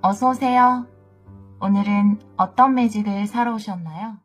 어서 오세요. 오늘은 어떤 매직을 사러 오셨나요?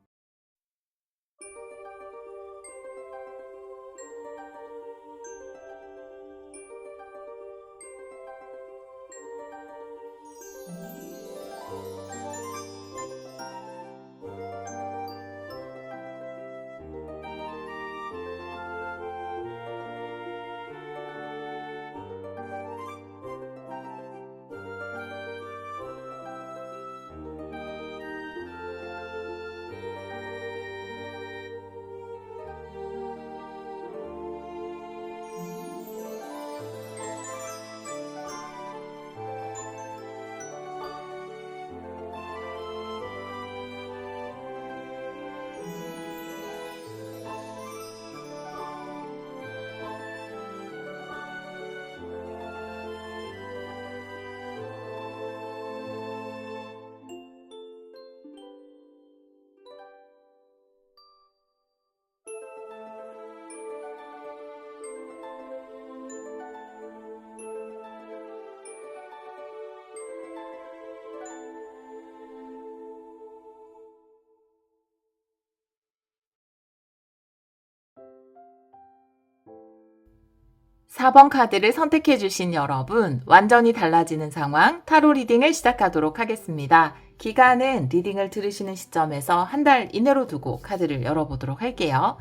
(4번) 카드를 선택해 주신 여러분, 완전히 달라지는 상황 타로 리딩을 시작하도록 하겠습니다. 기간은 리딩을 들으시는 시점에서 한 달 이내로 두고 카드를 열어보도록 할게요.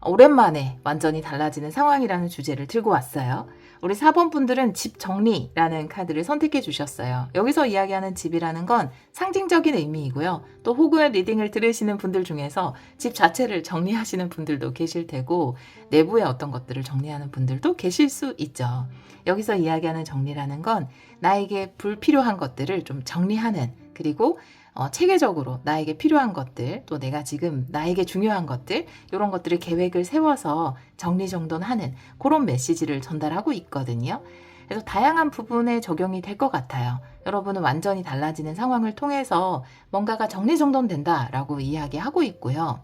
오랜만에 완전히 달라지는 상황이라는 주제를 들고 왔어요. 우리 4번 분들은 집 정리라는 카드를 선택해 주셨어요. 여기서 이야기하는 집이라는 건 상징적인 의미이고요. 또 혹은 리딩을 들으시는 분들 중에서 집 자체를 정리하시는 분들도 계실 테고 내부의 어떤 것들을 정리하는 분들도 계실 수 있죠. 여기서 이야기하는 정리라는 건 나에게 불필요한 것들을 좀 정리하는, 그리고 체계적으로 나에게 필요한 것들, 또 내가 지금 나에게 중요한 것들, 이런 것들을 계획을 세워서 정리정돈하는 그런 메시지를 전달하고 있거든요. 그래서 다양한 부분에 적용이 될 것 같아요. 여러분은 완전히 달라지는 상황을 통해서 뭔가가 정리정돈된다라고 이야기하고 있고요.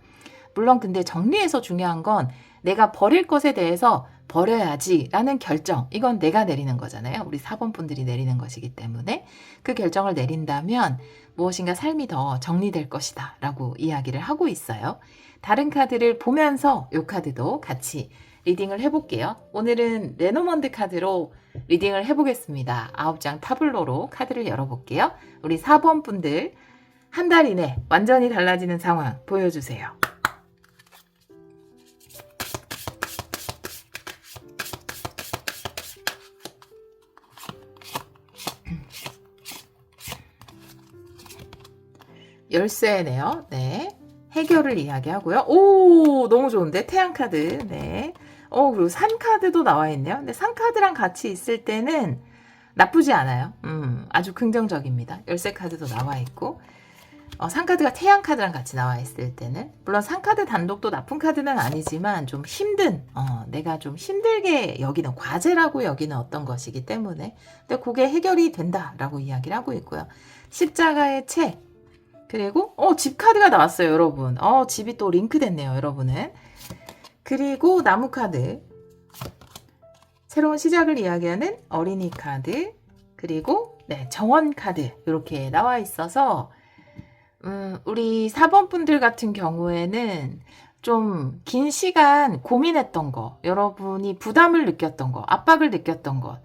물론 근데 정리에서 중요한 건 내가 버릴 것에 대해서 버려야지 라는 결정, 이건 내가 내리는 거잖아요. 우리 4번 분들이 내리는 것이기 때문에 그 결정을 내린다면 무엇인가 삶이 더 정리될 것이다 라고 이야기를 하고 있어요. 다른 카드를 보면서 이 카드도 같이 리딩을 해볼게요. 오늘은 레노먼드 카드로 리딩을 해보겠습니다. 9장 타블로로 카드를 열어볼게요. 우리 4번 분들 한 달 이내 완전히 달라지는 상황 보여주세요. 열쇠네요. 네. 해결을 이야기하고요. 오, 너무 좋은데? 태양 카드. 네. 그리고 산 카드도 나와 있네요. 근데 산 카드랑 같이 있을 때는 나쁘지 않아요. 아주 긍정적입니다. 열쇠 카드도 나와 있고. 산 카드가 태양 카드랑 같이 나와 있을 때는, 물론 산 카드 단독도 나쁜 카드는 아니지만 좀 힘든, 내가 좀 힘들게 여기는 과제라고 여기는 어떤 것이기 때문에, 근데 그게 해결이 된다라고 이야기를 하고 있고요. 십자가의 채, 그리고 집 카드가 나왔어요, 여러분. 집이 또 링크됐네요, 여러분은. 그리고 나무 카드, 새로운 시작을 이야기하는 어린이 카드, 그리고 정원 카드 이렇게 나와 있어서 우리 4번 분들 같은 경우에는 좀 긴 시간 고민했던 거, 여러분이 부담을 느꼈던 거, 압박을 느꼈던 것,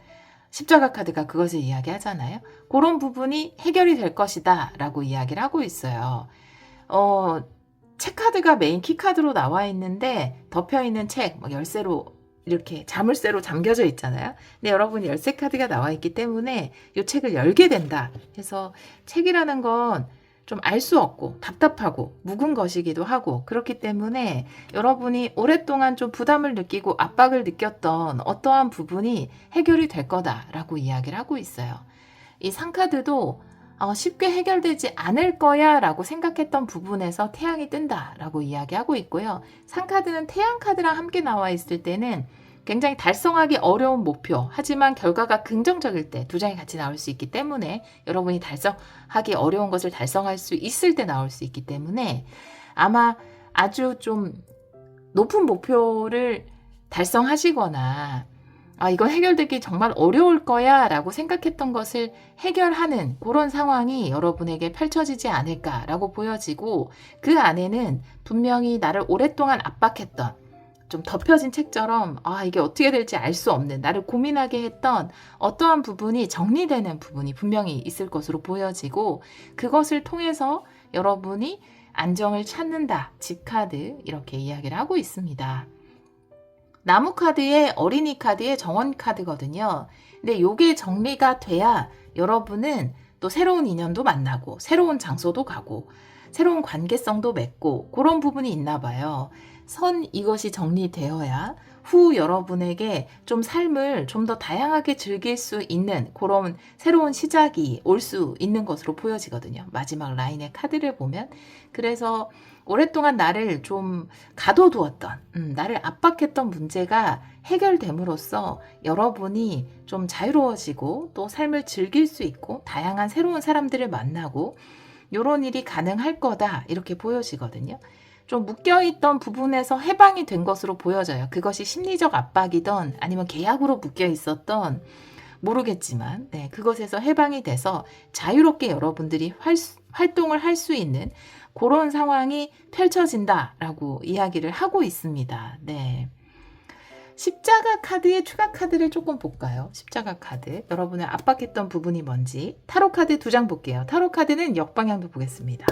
십자가 카드가 그것을 이야기하잖아요. 그런 부분이 해결이 될 것이다 라고 이야기를 하고 있어요. 책 카드가 메인 키 카드로 나와 있는데 덮여있는 책, 열쇠로 이렇게 자물쇠로 잠겨져 있잖아요. 근데 여러분이 열쇠 카드가 나와 있기 때문에 이 책을 열게 된다 해서, 책이라는 건 좀 알 수 없고 답답하고 묵은 것이기도 하고, 그렇기 때문에 여러분이 오랫동안 좀 부담을 느끼고 압박을 느꼈던 어떠한 부분이 해결이 될 거다라고 이야기를 하고 있어요. 이 상카드도 쉽게 해결되지 않을 거야 라고 생각했던 부분에서 태양이 뜬다 라고 이야기하고 있고요. 상카드는 태양 카드랑 함께 나와 있을 때는 굉장히 달성하기 어려운 목표, 하지만 결과가 긍정적일 때 두 장이 같이 나올 수 있기 때문에, 여러분이 달성하기 어려운 것을 달성할 수 있을 때 나올 수 있기 때문에 아마 아주 좀 높은 목표를 달성하시거나 아, 이건 해결되기 정말 어려울 거야 라고 생각했던 것을 해결하는 그런 상황이 여러분에게 펼쳐지지 않을까라고 보여지고, 그 안에는 분명히 나를 오랫동안 압박했던, 좀 덮여진 책처럼 이게 어떻게 될지 알 수 없는, 나를 고민하게 했던 어떠한 부분이 정리되는 부분이 분명히 있을 것으로 보여지고, 그것을 통해서 여러분이 안정을 찾는다. 집 카드 이렇게 이야기를 하고 있습니다. 나무 카드의 어린이 카드의 정원 카드거든요. 근데 요게 정리가 돼야 여러분은 또 새로운 인연도 만나고 새로운 장소도 가고 새로운 관계성도 맺고 그런 부분이 있나 봐요. 이것이 정리되어야 후 여러분에게 좀 삶을 좀 더 다양하게 즐길 수 있는 그런 새로운 시작이 올 수 있는 것으로 보여지거든요. 마지막 라인의 카드를 보면. 그래서 오랫동안 나를 좀 가둬두었던, 나를 압박했던 문제가 해결됨으로써 여러분이 좀 자유로워지고 또 삶을 즐길 수 있고 다양한 새로운 사람들을 만나고 이런 일이 가능할 거다 이렇게 보여지거든요. 좀 묶여있던 부분에서 해방이 된 것으로 보여져요. 그것이 심리적 압박이던 아니면 계약으로 묶여 있었던 모르겠지만 그것에서 해방이 돼서 자유롭게 여러분들이 활동을 할 수 있는 그런 상황이 펼쳐진다라고 이야기를 하고 있습니다. 네. 십자가 카드의 추가 카드를 조금 볼까요? 십자가 카드. 여러분을 압박했던 부분이 뭔지. 타로 카드 2장 볼게요. 타로 카드는 역방향도 보겠습니다.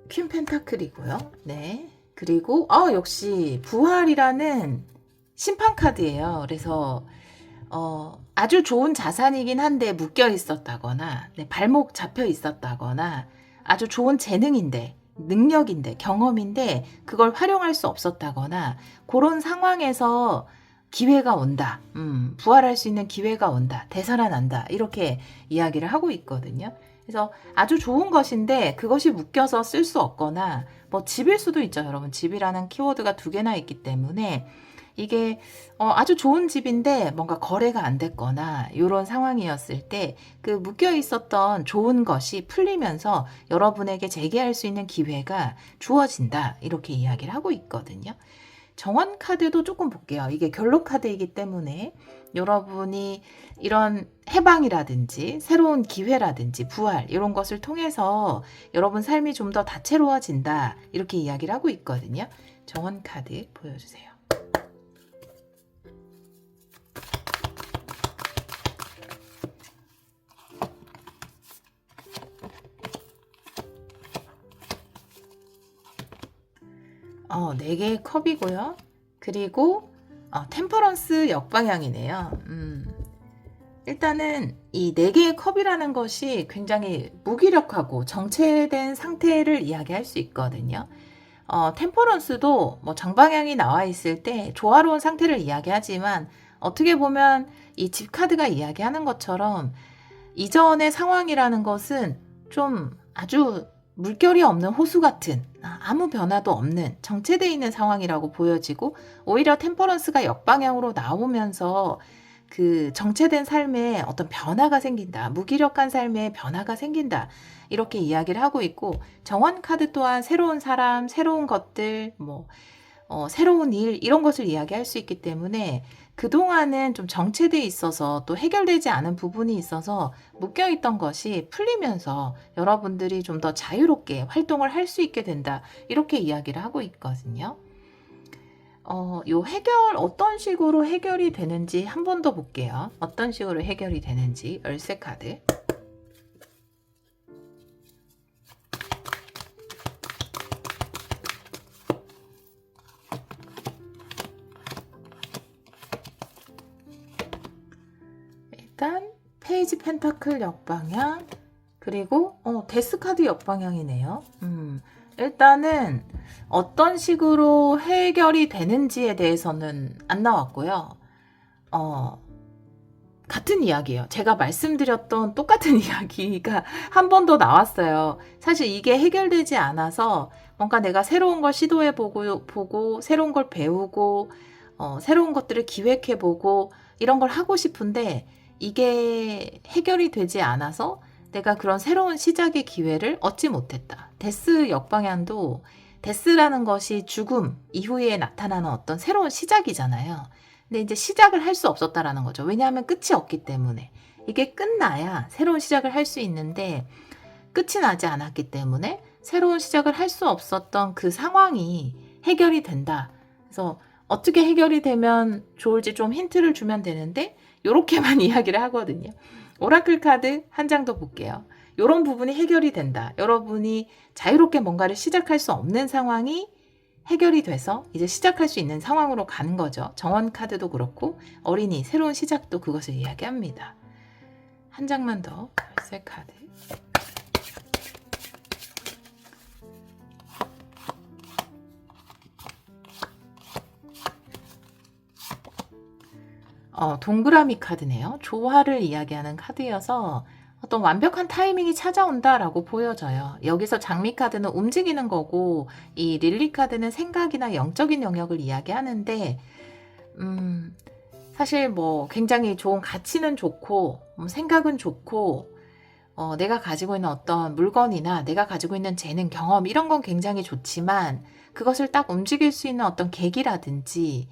퀸 펜타클이고요. 네. 그리고 역시 부활이라는 심판 카드예요. 그래서 아주 좋은 자산이긴 한데 묶여 있었다거나 발목 잡혀 있었다거나 아주 좋은 재능인데 능력인데 경험인데 그걸 활용할 수 없었다거나 그런 상황에서 기회가 온다. 부활할 수 있는 기회가 온다. 되살아난다. 이렇게 이야기를 하고 있거든요. 그래서 아주 좋은 것인데 그것이 묶여서 쓸 수 없거나 뭐 집일 수도 있죠. 여러분 집이라는 키워드가 2개나 있기 때문에 이게 아주 좋은 집인데 뭔가 거래가 안 됐거나 이런 상황이었을 때 그 묶여 있었던 좋은 것이 풀리면서 여러분에게 재개할 수 있는 기회가 주어진다. 이렇게 이야기를 하고 있거든요. 정원 카드도 조금 볼게요. 이게 결론 카드이기 때문에 여러분이 이런 해방이라든지 새로운 기회라든지 부활 이런 것을 통해서 여러분 삶이 좀 더 다채로워진다. 이렇게 이야기를 하고 있거든요. 정원 카드 보여주세요. 네 개의 컵이고요. 그리고 템퍼런스 역방향이네요. 일단은 이 4개의 컵이라는 것이 굉장히 무기력하고 정체된 상태를 이야기할 수 있거든요. 템퍼런스도 뭐 정방향이 나와 있을 때 조화로운 상태를 이야기하지만 어떻게 보면 이 집 카드가 이야기하는 것처럼 이전의 상황이라는 것은 좀 아주 물결이 없는 호수 같은 아무 변화도 없는 정체되어 있는 상황이라고 보여지고 오히려 템퍼런스가 역방향으로 나오면서 그 정체된 삶에 어떤 변화가 생긴다. 무기력한 삶에 변화가 생긴다. 이렇게 이야기를 하고 있고 정원 카드 또한 새로운 사람, 새로운 것들, 새로운 일 이런 것을 이야기할 수 있기 때문에 그동안은 좀 정체되어 있어서 또 해결되지 않은 부분이 있어서 묶여있던 것이 풀리면서 여러분들이 좀 더 자유롭게 활동을 할 수 있게 된다. 이렇게 이야기를 하고 있거든요. 요 해결 어떤 식으로 해결이 되는지 한 번 더 볼게요. 어떤 식으로 해결이 되는지 열쇠 카드. 일단 페이지 펜타클 역방향 그리고 데스 카드 역방향이네요. 일단은 어떤 식으로 해결이 되는지에 대해서는 안 나왔고요. 같은 이야기예요. 제가 말씀드렸던 똑같은 이야기가 한 번 더 나왔어요. 사실 이게 해결되지 않아서 뭔가 내가 새로운 걸 시도해보고 새로운 걸 배우고 새로운 것들을 기획해보고 이런 걸 하고 싶은데 이게 해결이 되지 않아서 내가 그런 새로운 시작의 기회를 얻지 못했다. 데스 역방향도 데스라는 것이 죽음 이후에 나타나는 어떤 새로운 시작이잖아요. 근데 이제 시작을 할 수 없었다라는 거죠. 왜냐하면 끝이 없기 때문에. 이게 끝나야 새로운 시작을 할 수 있는데 끝이 나지 않았기 때문에 새로운 시작을 할 수 없었던 그 상황이 해결이 된다. 그래서 어떻게 해결이 되면 좋을지 좀 힌트를 주면 되는데 이렇게만 이야기를 하거든요. 오라클 카드 한 장 더 볼게요. 이런 부분이 해결이 된다. 여러분이 자유롭게 뭔가를 시작할 수 없는 상황이 해결이 돼서 이제 시작할 수 있는 상황으로 가는 거죠. 정원 카드도 그렇고 어린이 새로운 시작도 그것을 이야기합니다. 한 장만 더 열쇠 카드. 동그라미 카드네요. 조화를 이야기하는 카드여서 어떤 완벽한 타이밍이 찾아온다라고 보여져요. 여기서 장미 카드는 움직이는 거고 이 릴리 카드는 생각이나 영적인 영역을 이야기하는데 사실 뭐 굉장히 좋은 가치는 좋고 생각은 좋고 내가 가지고 있는 어떤 물건이나 내가 가지고 있는 재능, 경험 이런 건 굉장히 좋지만 그것을 딱 움직일 수 있는 어떤 계기라든지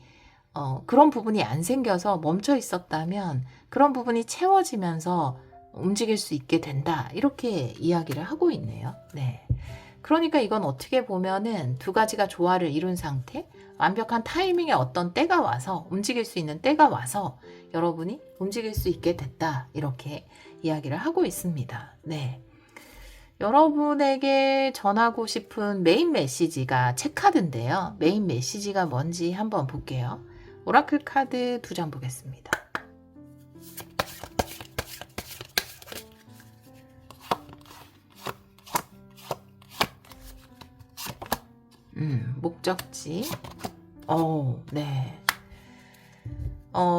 그런 부분이 안 생겨서 멈춰 있었다면 그런 부분이 채워지면서 움직일 수 있게 된다. 이렇게 이야기를 하고 있네요. 네. 그러니까 이건 어떻게 보면은 두 가지가 조화를 이룬 상태, 완벽한 타이밍에 어떤 때가 와서 움직일 수 있는 때가 와서 여러분이 움직일 수 있게 됐다. 이렇게 이야기를 하고 있습니다. 네. 여러분에게 전하고 싶은 메인 메시지가 체카드인데요. 메인 메시지가 뭔지 한번 볼게요. 오라클 카드 2장 보겠습니다. 목적지. 네.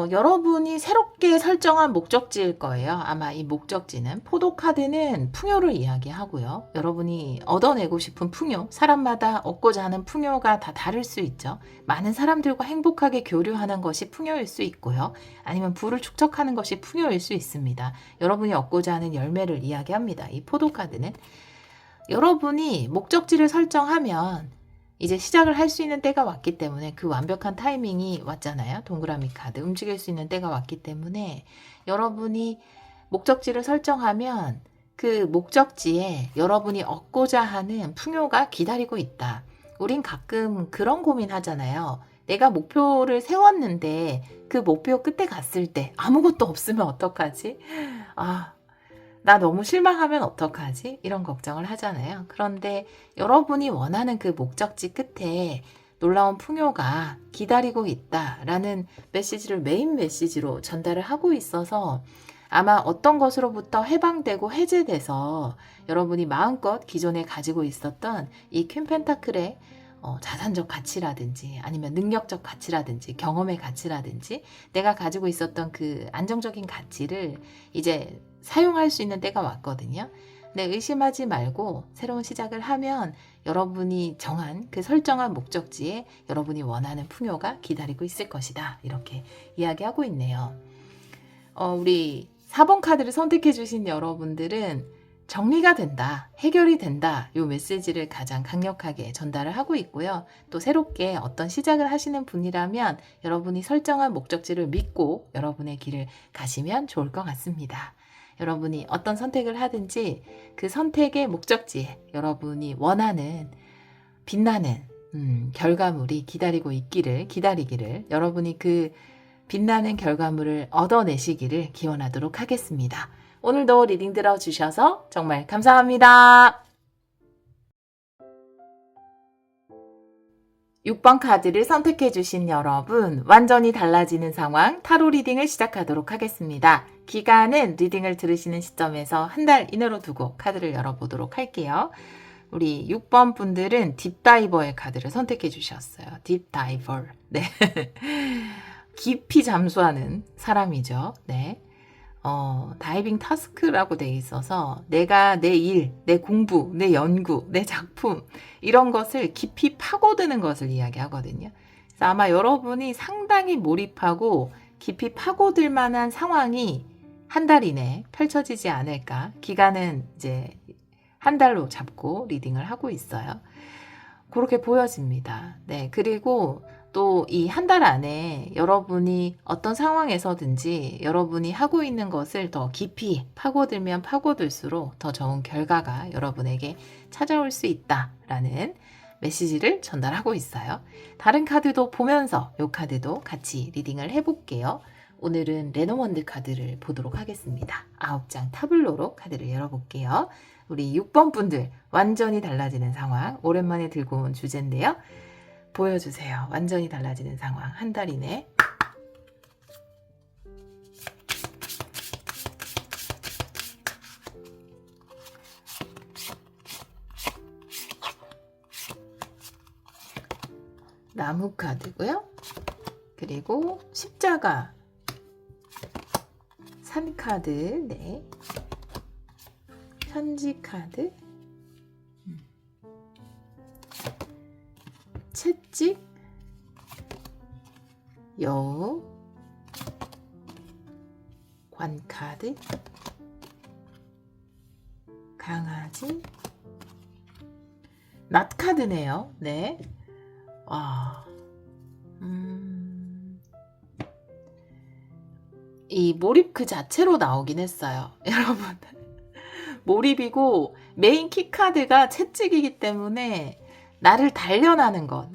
여러분이 새롭게 설정한 목적지일 거예요. 아마 이 목적지는 포도 카드는 풍요를 이야기하고요. 여러분이 얻어내고 싶은 풍요, 사람마다 얻고자 하는 풍요가 다 다를 수 있죠. 많은 사람들과 행복하게 교류하는 것이 풍요일 수 있고요. 아니면 부를 축적하는 것이 풍요일 수 있습니다. 여러분이 얻고자 하는 열매를 이야기합니다. 이 포도 카드는 여러분이 목적지를 설정하면 이제 시작을 할 수 있는 때가 왔기 때문에 그 완벽한 타이밍이 왔잖아요. 동그라미 카드 움직일 수 있는 때가 왔기 때문에 여러분이 목적지를 설정하면 그 목적지에 여러분이 얻고자 하는 풍요가 기다리고 있다. 우린 가끔 그런 고민 하잖아요. 내가 목표를 세웠는데 그 목표 끝에 갔을 때 아무것도 없으면 어떡하지? 나 너무 실망하면 어떡하지? 이런 걱정을 하잖아요. 그런데 여러분이 원하는 그 목적지 끝에 놀라운 풍요가 기다리고 있다라는 메시지를 메인 메시지로 전달을 하고 있어서 아마 어떤 것으로부터 해방되고 해제돼서 여러분이 마음껏 기존에 가지고 있었던 이 퀸 펜타클의 자산적 가치라든지 아니면 능력적 가치라든지 경험의 가치라든지 내가 가지고 있었던 그 안정적인 가치를 이제 사용할 수 있는 때가 왔거든요. 근데 의심하지 말고 새로운 시작을 하면 여러분이 정한 그 설정한 목적지에 여러분이 원하는 풍요가 기다리고 있을 것이다. 이렇게 이야기하고 있네요. 우리 4번 카드를 선택해 주신 여러분들은 정리가 된다, 해결이 된다 이 메시지를 가장 강력하게 전달을 하고 있고요. 또 새롭게 어떤 시작을 하시는 분이라면 여러분이 설정한 목적지를 믿고 여러분의 길을 가시면 좋을 것 같습니다. 여러분이 어떤 선택을 하든지 그 선택의 목적지에 여러분이 원하는 빛나는 결과물이 기다리기를 여러분이 그 빛나는 결과물을 얻어내시기를 기원하도록 하겠습니다. 오늘도 리딩 들어주셔서 정말 감사합니다. 6번 카드를 선택해 주신 여러분, 완전히 달라지는 상황 타로 리딩을 시작하도록 하겠습니다. 기간은 리딩을 들으시는 시점에서 한 달 이내로 두고 카드를 열어보도록 할게요. 우리 6번 분들은 딥다이버의 카드를 선택해 주셨어요. 딥다이버. 네. 깊이 잠수하는 사람이죠. 네. 다이빙 타스크라고 되어 있어서 내가 내 일, 내 공부, 내 연구, 내 작품 이런 것을 깊이 파고드는 것을 이야기하거든요. 그래서 아마 여러분이 상당히 몰입하고 깊이 파고들 만한 상황이 한 달 이내 펼쳐지지 않을까. 기간은 이제 한 달로 잡고 리딩을 하고 있어요. 그렇게 보여집니다. 네. 그리고 또 이 한 달 안에 여러분이 어떤 상황에서든지 여러분이 하고 있는 것을 더 깊이 파고들면 파고들수록 더 좋은 결과가 여러분에게 찾아올 수 있다라는 메시지를 전달하고 있어요. 다른 카드도 보면서 이 카드도 같이 리딩을 해볼게요. 오늘은 레노먼드 카드를 보도록 하겠습니다. 9장 타블로로 카드를 열어볼게요. 우리 6번 분들 완전히 달라지는 상황 오랜만에 들고 온 주제인데요. 보여주세요. 완전히 달라지는 상황 한 달 이내. 나무 카드고요. 그리고 십자가, 산 카드, 네. 편지 카드, 채찍, 여우, 관 카드, 강아지, 낫 카드네요. 네. 와. 이 몰입 그 자체로 나오긴 했어요. 여러분. 몰입이고 메인 키카드가 채찍이기 때문에 나를 단련하는 것.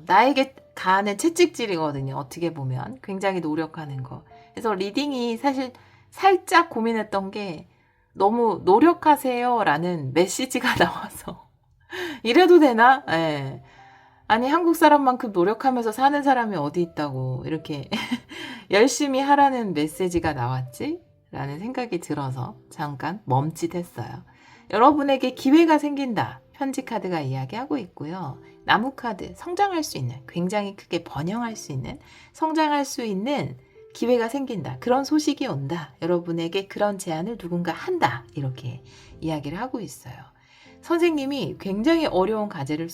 나에게 가하는 채찍질이거든요. 어떻게 보면. 굉장히 노력하는 거. 그래서 리딩이 사실 살짝 고민했던 게 너무 노력하세요 라는 메시지가 나와서 이래도 되나? 네. 아니 한국 사람만큼 노력하면서 사는 사람이 어디 있다고 이렇게 열심히 하라는 메시지가 나왔지? 라는 생각이 들어서 잠깐 멈칫했어요. 여러분에게 기회가 생긴다. 편지 카드가 이야기하고 있고요. 나무 카드, 성장할 수 있는, 굉장히 크게 번영할 수 있는, 성장할 수 있는 기회가 생긴다. 그런 소식이 온다. 여러분에게 그런 제안을 누군가 한다. 이렇게 이야기를 하고 있어요. 선생님이 굉장히 어려운 과제를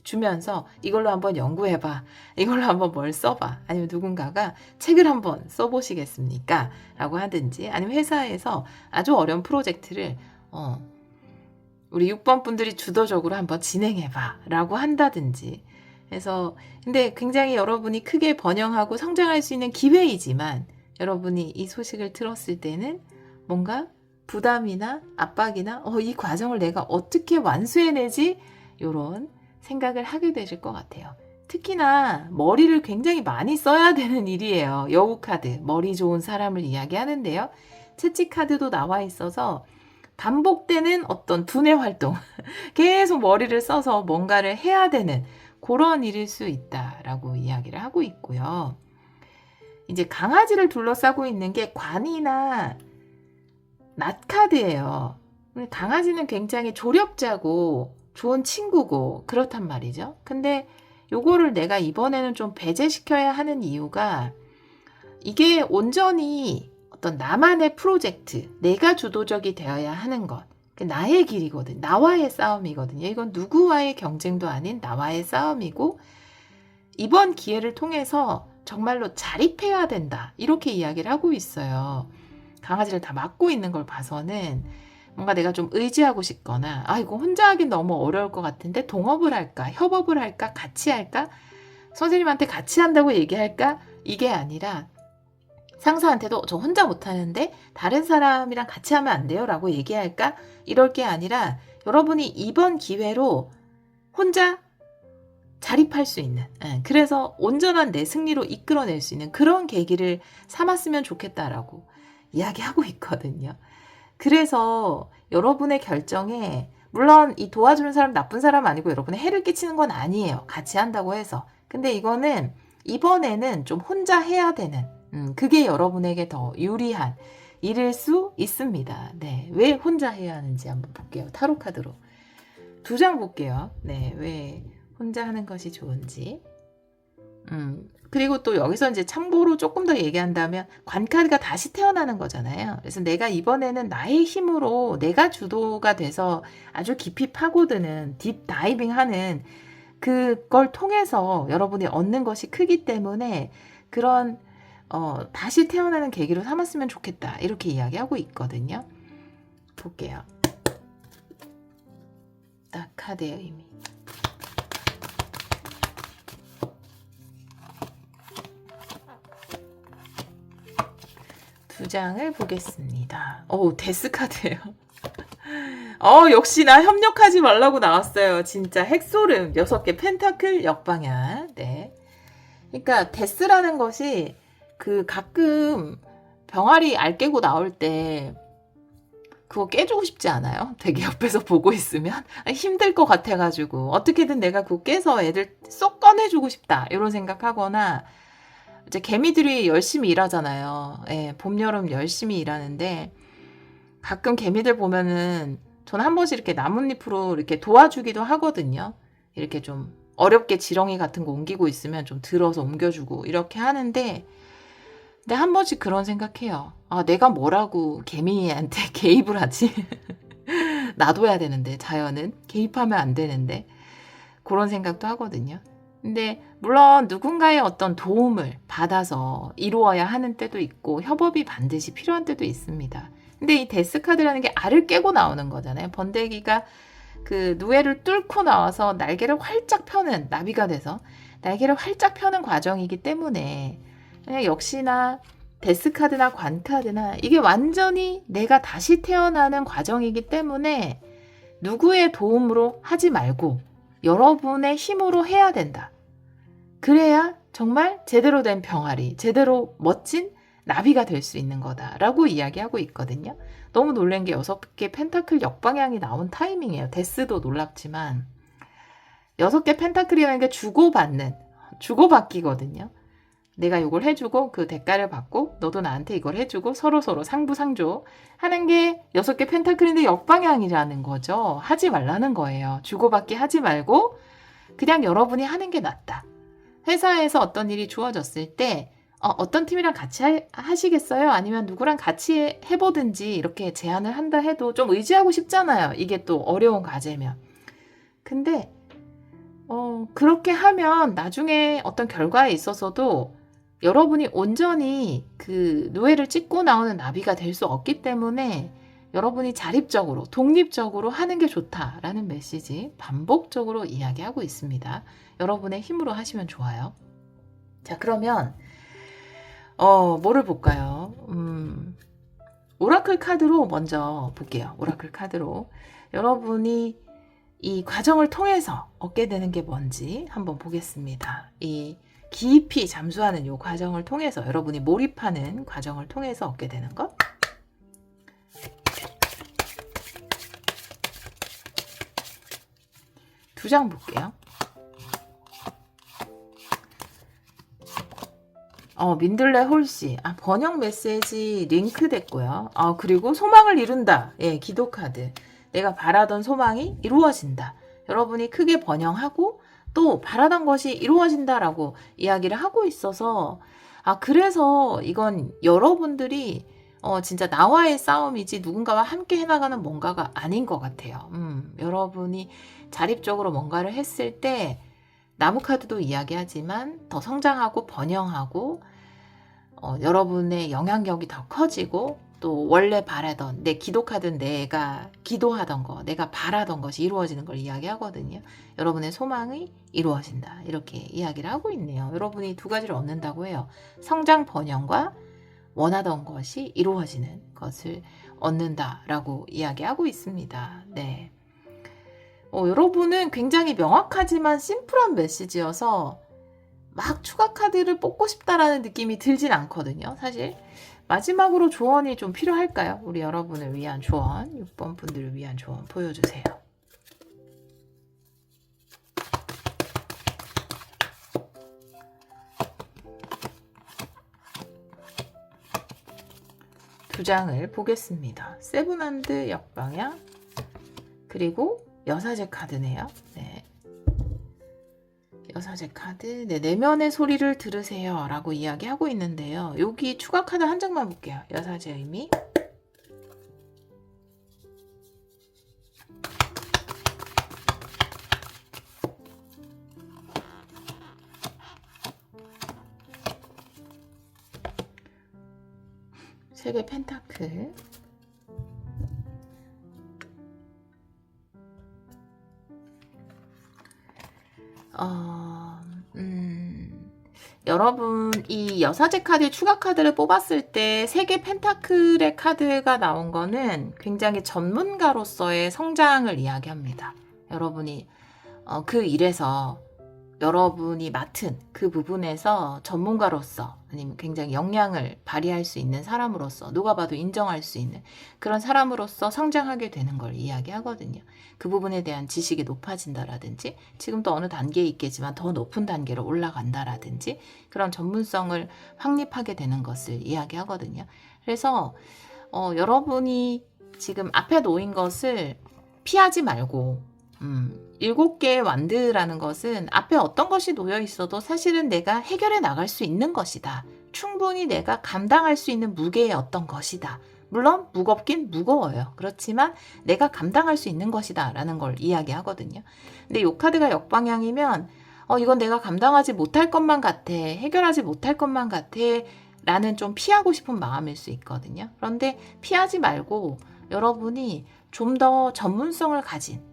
주면서 이걸로 한번 연구해봐. 이걸로 한번 뭘 써봐. 아니면 누군가가 책을 한번 써보시겠습니까? 라고 하든지 아니면 회사에서 아주 어려운 프로젝트를 우리 6번 분들이 주도적으로 한번 진행해봐. 라고 한다든지 그래서 근데 굉장히 여러분이 크게 번영하고 성장할 수 있는 기회이지만 여러분이 이 소식을 들었을 때는 뭔가 부담이나 압박이나 이 과정을 내가 어떻게 완수해내지? 이런 생각을 하게 되실 것 같아요. 특히나 머리를 굉장히 많이 써야 되는 일이에요. 여우 카드, 머리 좋은 사람을 이야기하는데요. 채찍 카드도 나와 있어서 반복되는 어떤 두뇌 활동, 계속 머리를 써서 뭔가를 해야 되는 그런 일일 수 있다라고 이야기를 하고 있고요. 이제 강아지를 둘러싸고 있는 게 관이나 낫 카드예요. 강아지는 굉장히 조력자고 좋은 친구고 그렇단 말이죠. 근데 요거를 내가 이번에는 좀 배제시켜야 하는 이유가 이게 온전히 어떤 나만의 프로젝트, 내가 주도적이 되어야 하는 것. 나의 길이거든. 나와의 싸움이거든요. 이건 누구와의 경쟁도 아닌 나와의 싸움이고 이번 기회를 통해서 정말로 자립해야 된다. 이렇게 이야기를 하고 있어요. 강아지를 다 맡고 있는 걸 봐서는 뭔가 내가 좀 의지하고 싶거나 이거 혼자 하긴 너무 어려울 것 같은데 동업을 할까? 협업을 할까? 같이 할까? 선생님한테 같이 한다고 얘기할까? 이게 아니라 상사한테도 저 혼자 못하는데 다른 사람이랑 같이 하면 안 돼요? 라고 얘기할까? 이럴 게 아니라 여러분이 이번 기회로 혼자 자립할 수 있는 그래서 온전한 내 승리로 이끌어낼 수 있는 그런 계기를 삼았으면 좋겠다라고 이야기하고 있거든요. 그래서 여러분의 결정에 물론 이 도와주는 사람 나쁜 사람 아니고 여러분의 해를 끼치는 건 아니에요. 같이 한다고 해서. 근데 이거는 이번에는 좀 혼자 해야 되는 그게 여러분에게 더 유리한 일일 수 있습니다. 네, 왜 혼자 해야 하는지 한번 볼게요. 타로 카드로 2장 볼게요. 네, 왜 혼자 하는 것이 좋은지. 그리고 또 여기서 이제 참고로 조금 더 얘기한다면 관카드가 다시 태어나는 거잖아요. 그래서 내가 이번에는 나의 힘으로 내가 주도가 돼서 아주 깊이 파고드는 딥 다이빙 하는 그걸 통해서 여러분이 얻는 것이 크기 때문에 그런 다시 태어나는 계기로 삼았으면 좋겠다. 이렇게 이야기하고 있거든요. 볼게요. 딱 카드의 의미. 두 장을 보겠습니다. 데스 카드예요. 역시나 협력하지 말라고 나왔어요. 진짜 핵소름. 6개 펜타클 역방향. 네. 그러니까 데스라는 것이 가끔 병아리 알 깨고 나올 때 그거 깨주고 싶지 않아요? 되게 옆에서 보고 있으면 힘들 것 같아가지고 어떻게든 내가 그거 깨서 애들 쏙 꺼내주고 싶다 이런 생각하거나, 이제 개미들이 열심히 일하잖아요. 예, 봄, 여름 열심히 일하는데 가끔 개미들 보면은 저는 한 번씩 이렇게 나뭇잎으로 이렇게 도와주기도 하거든요. 이렇게 좀 어렵게 지렁이 같은 거 옮기고 있으면 좀 들어서 옮겨주고 이렇게 하는데, 근데 한 번씩 그런 생각해요. 내가 뭐라고 개미한테 개입을 하지? 놔둬야 되는데, 자연은 개입하면 안 되는데, 그런 생각도 하거든요. 근데 물론 누군가의 어떤 도움을 받아서 이루어야 하는 때도 있고 협업이 반드시 필요한 때도 있습니다. 근데 이 데스카드라는 게 알을 깨고 나오는 거잖아요. 번데기가 누에를 뚫고 나와서 날개를 활짝 펴는, 나비가 돼서 날개를 활짝 펴는 과정이기 때문에 그냥 역시나 데스카드나 관카드나 이게 완전히 내가 다시 태어나는 과정이기 때문에 누구의 도움으로 하지 말고 여러분의 힘으로 해야 된다. 그래야 정말 제대로 된 병아리, 제대로 멋진 나비가 될 수 있는 거다라고 이야기하고 있거든요. 너무 놀란 게 6개 펜타클 역방향이 나온 타이밍이에요. 데스도 놀랍지만 6개 펜타클이라는 게 주고받기거든요. 내가 이걸 해주고 그 대가를 받고 너도 나한테 이걸 해주고 서로서로 상부상조 하는 게 6개 펜타클인데 역방향이라는 거죠. 하지 말라는 거예요. 주고받기 하지 말고 그냥 여러분이 하는 게 낫다. 회사에서 어떤 일이 주어졌을 때 어떤 팀이랑 같이 하시겠어요? 아니면 누구랑 같이 해보든지 이렇게 제안을 한다 해도 좀 의지하고 싶잖아요. 이게 또 어려운 과제면. 근데 그렇게 하면 나중에 어떤 결과에 있어서도 여러분이 온전히 누에를 찍고 나오는 나비가 될 수 없기 때문에 여러분이 자립적으로, 독립적으로 하는 게 좋다라는 메시지 반복적으로 이야기하고 있습니다. 여러분의 힘으로 하시면 좋아요. 자, 그러면 뭐를 볼까요? 오라클 카드로 먼저 볼게요. 오라클 카드로 여러분이 이 과정을 통해서 얻게 되는 게 뭔지 한번 보겠습니다. 이 깊이 잠수하는 이 과정을 통해서, 여러분이 몰입하는 과정을 통해서 얻게 되는 것. 두 장 볼게요. 민들레 홀씨. 번역 메시지 링크 됐고요. 그리고 소망을 이룬다. 예, 기도 카드. 내가 바라던 소망이 이루어진다. 여러분이 크게 번영하고 또 바라던 것이 이루어진다라고 이야기를 하고 있어서, 그래서 이건 여러분들이 진짜 나와의 싸움이지 누군가와 함께 해나가는 뭔가가 아닌 것 같아요. 여러분이 자립적으로 뭔가를 했을 때 나무 카드도 이야기하지만 더 성장하고 번영하고 여러분의 영향력이 더 커지고, 또 원래 바라던 내 기도 카드는 내가 기도하던 거, 내가 바라던 것이 이루어지는 걸 이야기하거든요. 여러분의 소망이 이루어진다. 이렇게 이야기를 하고 있네요. 여러분이 두 가지를 얻는다고 해요. 성장 번영과 원하던 것이 이루어지는 것을 얻는다라고 이야기하고 있습니다. 네. 여러분은 굉장히 명확하지만 심플한 메시지여서 막 추가 카드를 뽑고 싶다라는 느낌이 들진 않거든요. 사실 마지막으로 조언이 좀 필요할까요? 우리 여러분을 위한 조언, 6번 분들을 위한 조언 보여주세요. 두 장을 보겠습니다. 세븐핸드 역방향, 그리고 여사제 카드네요. 네. 여사제 카드. 네, 내면의 소리를 들으세요 라고 이야기하고 있는데요. 여기 추가 카드 한 장만 볼게요. 여사제 의미. 세계 펜타클. 여러분 이 여사제 카드 추가 카드를 뽑았을 때 세계 펜타클의 카드가 나온 거는 굉장히 전문가로서의 성장을 이야기합니다. 여러분이 그 일에서 여러분이 맡은 그 부분에서 전문가로서 아니면 굉장히 역량을 발휘할 수 있는 사람으로서 누가 봐도 인정할 수 있는 그런 사람으로서 성장하게 되는 걸 이야기하거든요. 그 부분에 대한 지식이 높아진다라든지 지금도 어느 단계에 있겠지만 더 높은 단계로 올라간다라든지 그런 전문성을 확립하게 되는 것을 이야기하거든요. 그래서 여러분이 지금 앞에 놓인 것을 피하지 말고 7개의 완드라는 것은 앞에 어떤 것이 놓여 있어도 사실은 내가 해결해 나갈 수 있는 것이다. 충분히 내가 감당할 수 있는 무게의 어떤 것이다. 물론 무겁긴 무거워요. 그렇지만 내가 감당할 수 있는 것이다 라는 걸 이야기하거든요. 근데 이 카드가 역방향이면 이건 내가 감당하지 못할 것만 같아. 해결하지 못할 것만 같아. 라는 좀 피하고 싶은 마음일 수 있거든요. 그런데 피하지 말고 여러분이 좀 더 전문성을 가진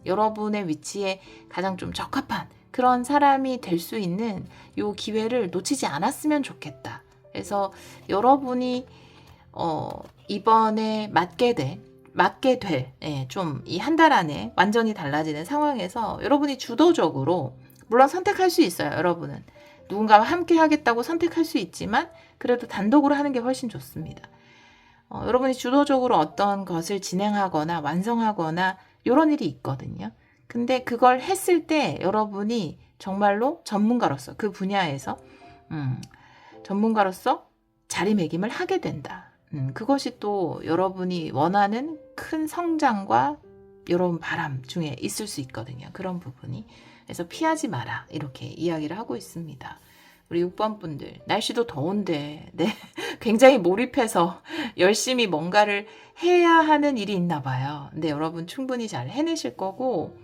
여러분의 위치에 가장 좀 적합한 그런 사람이 될 수 있는 이 기회를 놓치지 않았으면 좋겠다. 그래서 여러분이 이번에 맡게 될 좀 이 한 달 안에 완전히 달라지는 상황에서 여러분이 주도적으로 물론 선택할 수 있어요. 여러분은 누군가와 함께 하겠다고 선택할 수 있지만 그래도 단독으로 하는 게 훨씬 좋습니다. 여러분이 주도적으로 어떤 것을 진행하거나 완성하거나 이런 일이 있거든요. 근데 그걸 했을 때 여러분이 정말로 전문가로서 그 분야에서 전문가로서 자리매김을 하게 된다. 그것이 또 여러분이 원하는 큰 성장과 이런 바람 중에 있을 수 있거든요. 그런 부분이. 그래서 피하지 마라 이렇게 이야기를 하고 있습니다. 우리 6번 분들 날씨도 더운데 굉장히 몰입해서 열심히 뭔가를 해야 하는 일이 있나 봐요. 근데 여러분 충분히 잘 해내실 거고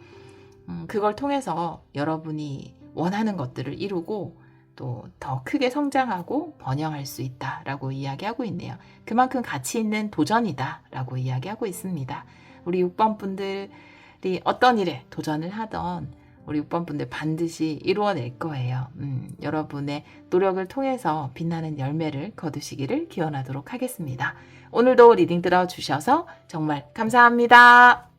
그걸 통해서 여러분이 원하는 것들을 이루고 또 더 크게 성장하고 번영할 수 있다라고 이야기하고 있네요. 그만큼 가치 있는 도전이다라고 이야기하고 있습니다. 우리 6번 분들이 어떤 일에 도전을 하던 우리 6번 분들 반드시 이루어낼 거예요. 여러분의 노력을 통해서 빛나는 열매를 거두시기를 기원하도록 하겠습니다. 오늘도 리딩 들어주셔서 정말 감사합니다.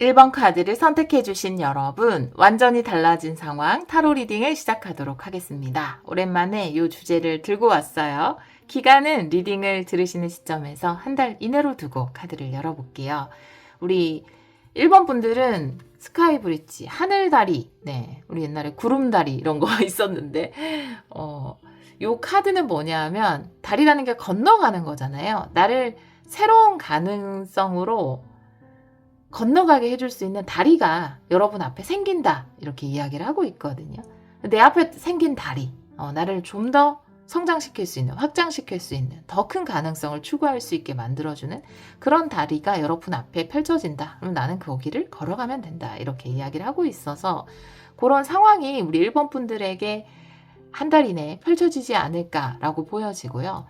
1번 카드를 선택해주신 여러분, 완전히 달라진 상황 타로 리딩을 시작하도록 하겠습니다. 오랜만에 이 주제를 들고 왔어요. 기간은 리딩을 들으시는 시점에서 한 달 이내로 두고 카드를 열어볼게요. 우리 1번 분들은 스카이 브릿지, 하늘다리, 우리 옛날에 구름다리 이런 거 있었는데 요 카드는 뭐냐 하면 다리라는 게 건너가는 거잖아요. 나를 새로운 가능성으로 건너가게 해줄 수 있는 다리가 여러분 앞에 생긴다 이렇게 이야기를 하고 있거든요. 내 앞에 생긴 다리, 나를 좀 더 성장시킬 수 있는, 확장시킬 수 있는 더 큰 가능성을 추구할 수 있게 만들어주는 그런 다리가 여러분 앞에 펼쳐진다. 그럼 나는 거기를 걸어가면 된다. 이렇게 이야기를 하고 있어서 그런 상황이 우리 1번 분들에게 한 달 이내에 펼쳐지지 않을까라고 보여지고요.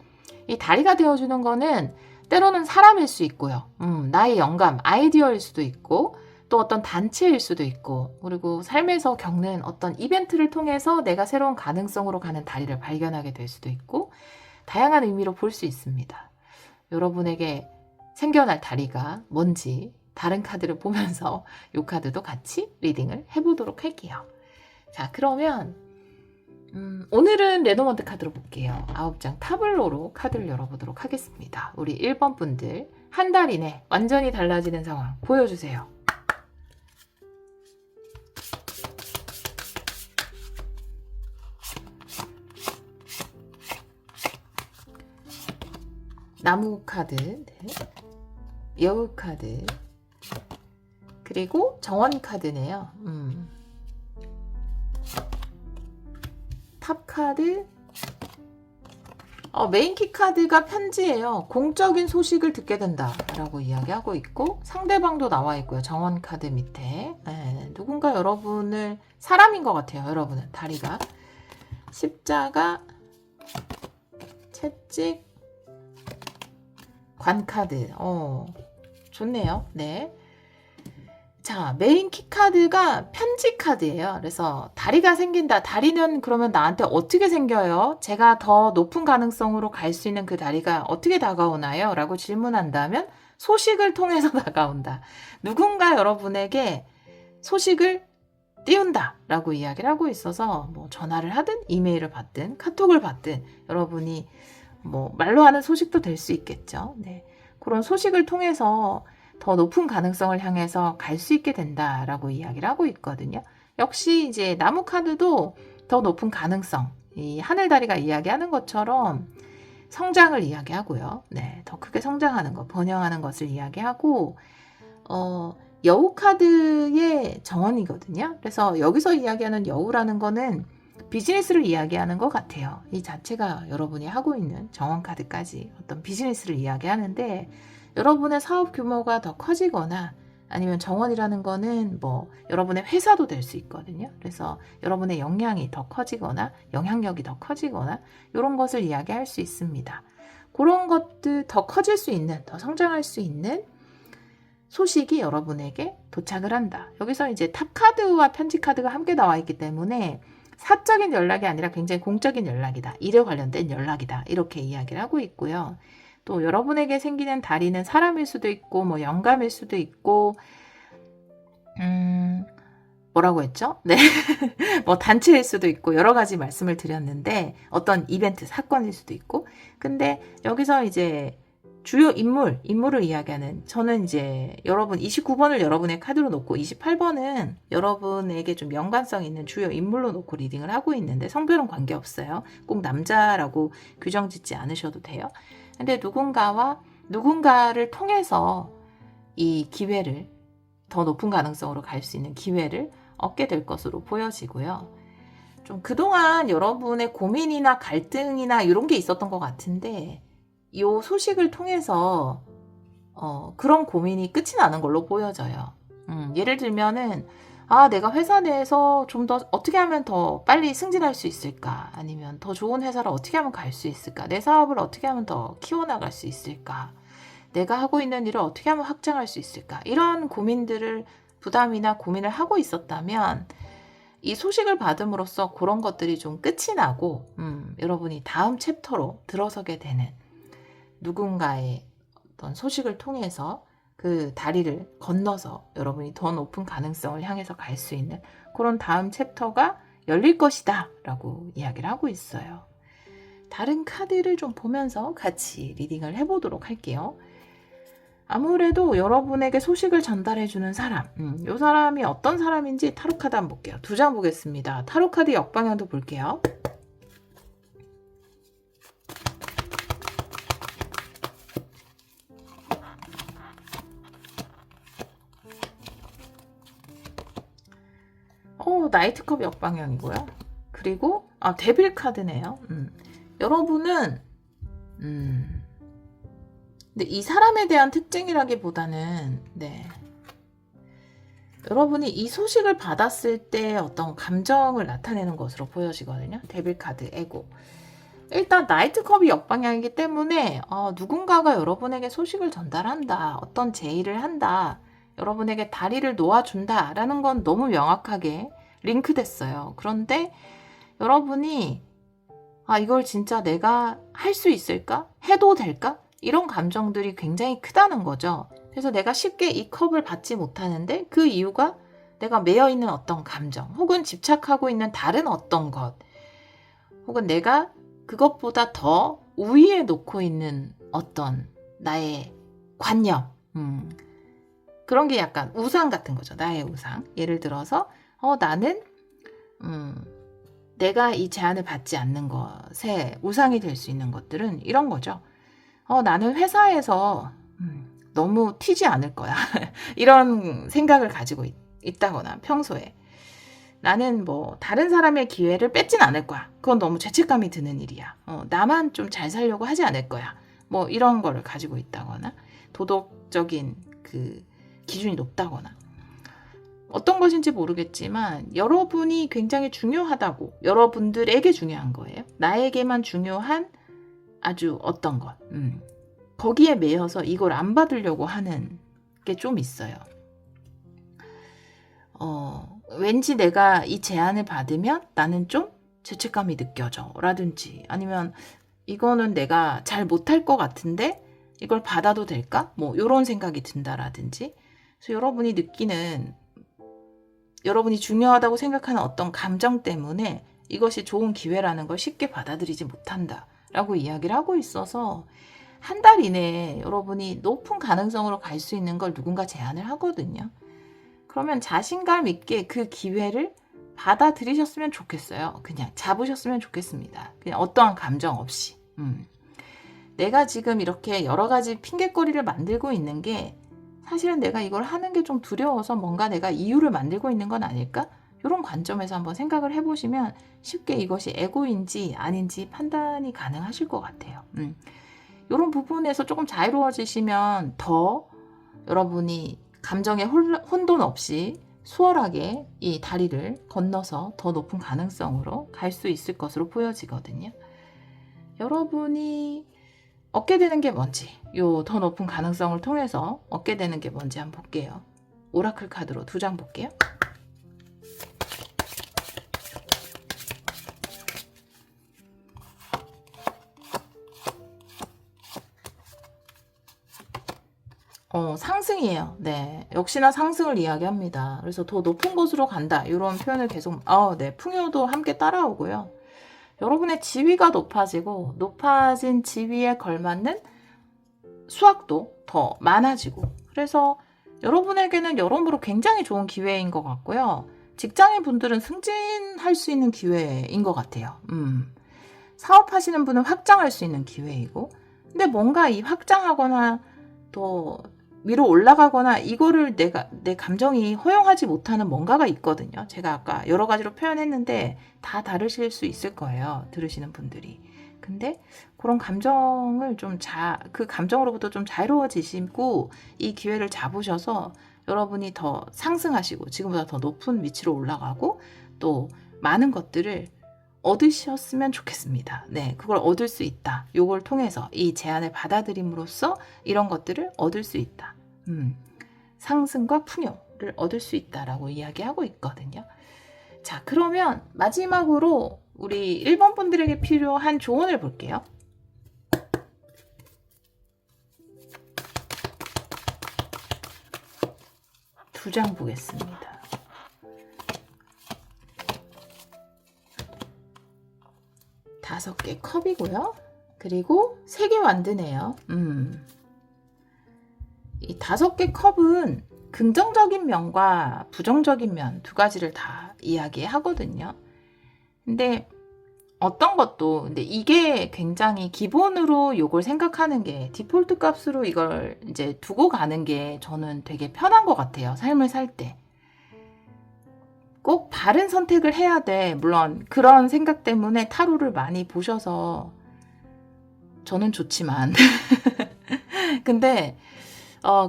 이 다리가 되어주는 거는 때로는 사람일 수 있고요. 나의 영감, 아이디어일 수도 있고 또 어떤 단체일 수도 있고 그리고 삶에서 겪는 어떤 이벤트를 통해서 내가 새로운 가능성으로 가는 다리를 발견하게 될 수도 있고 다양한 의미로 볼 수 있습니다. 여러분에게 생겨날 다리가 뭔지 다른 카드를 보면서 이 카드도 같이 리딩을 해보도록 할게요. 자, 그러면 오늘은 레노먼트 카드로 볼게요. 9장 타블로로 카드를 열어보도록 하겠습니다. 우리 1번 분들 한 달 이내 완전히 달라지는 상황 보여주세요. 나무 카드, 여우 카드, 그리고 정원 카드네요. 탑 카드, 메인키 카드가 편지예요. 공적인 소식을 듣게 된다라고 이야기하고 있고 상대방도 나와 있고요. 정원 카드 밑에 누군가 여러분을 사람인 것 같아요. 여러분은 다리가 십자가, 채찍, 관카드. 좋네요. 네. 자, 메인 키카드가 편지 카드예요. 그래서 다리가 생긴다. 다리는 그러면 나한테 어떻게 생겨요? 제가 더 높은 가능성으로 갈 수 있는 그 다리가 어떻게 다가오나요? 라고 질문한다면 소식을 통해서 다가온다. 누군가 여러분에게 소식을 띄운다 라고 이야기를 하고 있어서 뭐 전화를 하든 이메일을 받든 카톡을 받든 여러분이 뭐 말로 하는 소식도 될 수 있겠죠. 네. 그런 소식을 통해서 더 높은 가능성을 향해서 갈 수 있게 된다라고 이야기를 하고 있거든요. 역시 이제 나무 카드도 더 높은 가능성, 이 하늘다리가 이야기하는 것처럼 성장을 이야기하고요. 네, 더 크게 성장하는 것, 번영하는 것을 이야기하고 여우 카드의 정원이거든요. 그래서 여기서 이야기하는 여우라는 거는 비즈니스를 이야기하는 것 같아요. 이 자체가 여러분이 하고 있는 정원 카드까지 어떤 비즈니스를 이야기하는데 여러분의 사업 규모가 더 커지거나 아니면 정원이라는 거는 뭐 여러분의 회사도 될 수 있거든요. 그래서 여러분의 역량이 더 커지거나 영향력이 더 커지거나 이런 것을 이야기할 수 있습니다. 그런 것들 더 커질 수 있는, 더 성장할 수 있는 소식이 여러분에게 도착을 한다. 여기서 이제 탑 카드와 편지 카드가 함께 나와 있기 때문에 사적인 연락이 아니라 굉장히 공적인 연락이다. 일에 관련된 연락이다. 이렇게 이야기를 하고 있고요. 또 여러분에게 생기는 다리는 사람일 수도 있고 뭐 영감일 수도 있고 뭐라고 했죠? 네. 뭐 단체일 수도 있고 여러 가지 말씀을 드렸는데 어떤 이벤트 사건일 수도 있고 근데 여기서 이제 주요 인물을 이야기하는 저는 이제 여러분 29번을 여러분의 카드로 놓고 28번은 여러분에게 좀 연관성 있는 주요 인물로 놓고 리딩을 하고 있는데 성별은 관계없어요. 꼭 남자라고 규정 짓지 않으셔도 돼요. 근데 누군가를 통해서 이 기회를 더 높은 가능성으로 갈 수 있는 기회를 얻게 될 것으로 보여지고요. 좀 그동안 여러분의 고민이나 갈등이나 이런 게 있었던 것 같은데 이 소식을 통해서 그런 고민이 끝이 나는 걸로 보여져요. 예를 들면은 내가 회사 내에서 좀 더 어떻게 하면 더 빨리 승진할 수 있을까? 아니면 더 좋은 회사를 어떻게 하면 갈 수 있을까? 내 사업을 어떻게 하면 더 키워나갈 수 있을까? 내가 하고 있는 일을 어떻게 하면 확장할 수 있을까? 이런 고민들을 부담이나 고민을 하고 있었다면 이 소식을 받음으로써 그런 것들이 좀 끝이 나고 여러분이 다음 챕터로 들어서게 되는 누군가의 어떤 소식을 통해서 그 다리를 건너서 여러분이 더 높은 가능성을 향해서 갈 수 있는 그런 다음 챕터가 열릴 것이다 라고 이야기를 하고 있어요. 다른 카드를 좀 보면서 같이 리딩을 해보도록 할게요. 아무래도 여러분에게 소식을 전달해주는 사람, 이 사람이 어떤 사람인지 타로 카드 한번 볼게요. 2장 보겠습니다. 타로 카드 역방향도 볼게요. 나이트컵 역방향이고요. 그리고 데빌 카드네요. 여러분은 근데 이 사람에 대한 특징이라기보다는 여러분이 이 소식을 받았을 때 어떤 감정을 나타내는 것으로 보여지거든요. 데빌 카드, 에고. 일단 나이트컵이 역방향이기 때문에 누군가가 여러분에게 소식을 전달한다. 어떤 제의를 한다. 여러분에게 다리를 놓아준다. 라는 건 너무 명확하게 링크됐어요. 그런데 여러분이 이걸 진짜 내가 할 수 있을까? 해도 될까? 이런 감정들이 굉장히 크다는 거죠. 그래서 내가 쉽게 이 컵을 받지 못하는데 그 이유가 내가 매여 있는 어떤 감정 혹은 집착하고 있는 다른 어떤 것 혹은 내가 그것보다 더 우위에 놓고 있는 어떤 나의 관념 그런 게 약간 우상 같은 거죠. 나의 우상. 예를 들어서 나는 내가 이 제안을 받지 않는 것에 우상이 될 수 있는 것들은 이런 거죠. 나는 회사에서 너무 튀지 않을 거야. 이런 생각을 가지고 있다거나 평소에 나는 뭐 다른 사람의 기회를 뺏진 않을 거야. 그건 너무 죄책감이 드는 일이야. 나만 좀 잘 살려고 하지 않을 거야. 뭐 이런 거를 가지고 있다거나 도덕적인 그 기준이 높다거나 어떤 것인지 모르겠지만 여러분이 굉장히 중요하다고 여러분들에게 중요한 거예요. 나에게만 중요한 아주 어떤 것. 거기에 매여서 이걸 안 받으려고 하는 게 좀 있어요. 왠지 내가 이 제안을 받으면 나는 좀 죄책감이 느껴져 라든지, 아니면 이거는 내가 잘 못할 것 같은데 이걸 받아도 될까? 뭐 이런 생각이 든다라든지. 그래서 여러분이 느끼는, 여러분이 중요하다고 생각하는 어떤 감정 때문에 이것이 좋은 기회라는 걸 쉽게 받아들이지 못한다 라고 이야기를 하고 있어서, 한 달 이내에 여러분이 높은 가능성으로 갈 수 있는 걸 누군가 제안을 하거든요. 그러면 자신감 있게 그 기회를 받아들이셨으면 좋겠어요. 그냥 잡으셨으면 좋겠습니다. 그냥 어떠한 감정 없이. 내가 지금 이렇게 여러 가지 핑곗거리를 만들고 있는 게 사실은 내가 이걸 하는 게 좀 두려워서 뭔가 내가 이유를 만들고 있는 건 아닐까? 이런 관점에서 한번 생각을 해보시면 쉽게 이것이 에고인지 아닌지 판단이 가능하실 것 같아요. 이런 부분에서 조금 자유로워지시면 더 여러분이 감정의 혼돈 없이 수월하게 이 다리를 건너서 더 높은 가능성으로 갈 수 있을 것으로 보여지거든요. 여러분이 얻게 되는 게 뭔지, 요 더 높은 가능성을 통해서 얻게 되는 게 뭔지 한번 볼게요. 오라클 카드로 2장 볼게요. 상승이에요. 네. 역시나 상승을 이야기합니다. 그래서 더 높은 곳으로 간다. 이런 표현을 계속, 네. 풍요도 함께 따라오고요. 여러분의 지위가 높아지고, 높아진 지위에 걸맞는 수확도 더 많아지고, 그래서 여러분에게는 여러모로 굉장히 좋은 기회인 것 같고요. 직장인 분들은 승진할 수 있는 기회인 것 같아요. 사업하시는 분은 확장할 수 있는 기회이고, 근데 뭔가 이 확장하거나 또 위로 올라가거나 이거를 내 감정이 허용하지 못하는 뭔가가 있거든요. 제가 아까 여러 가지로 표현했는데 다 다르실 수 있을 거예요. 들으시는 분들이. 근데 그런 감정을 그 감정으로부터 좀 자유로워지시고 이 기회를 잡으셔서 여러분이 더 상승하시고 지금보다 더 높은 위치로 올라가고 또 많은 것들을 얻으셨으면 좋겠습니다. 네, 그걸 얻을 수 있다. 요걸 통해서 이 제안을 받아들임으로써 이런 것들을 얻을 수 있다. 상승과 풍요를 얻을 수 있다라고 이야기하고 있거든요. 자, 그러면 마지막으로 우리 1번 분들에게 필요한 조언을 볼게요. 두 장 보겠습니다. 다섯 개 컵이고요. 그리고 3개 완드네요. 이 5개 컵은 긍정적인 면과 부정적인 면 2가지를 다 이야기하거든요. 근데 근데 이게 굉장히 기본으로 요걸 생각하는 게 디폴트 값으로 이걸 이제 두고 가는 게 저는 되게 편한 것 같아요. 삶을 살 때. 꼭 바른 선택을 해야 돼. 물론 그런 생각 때문에 타로를 많이 보셔서 저는 좋지만 근데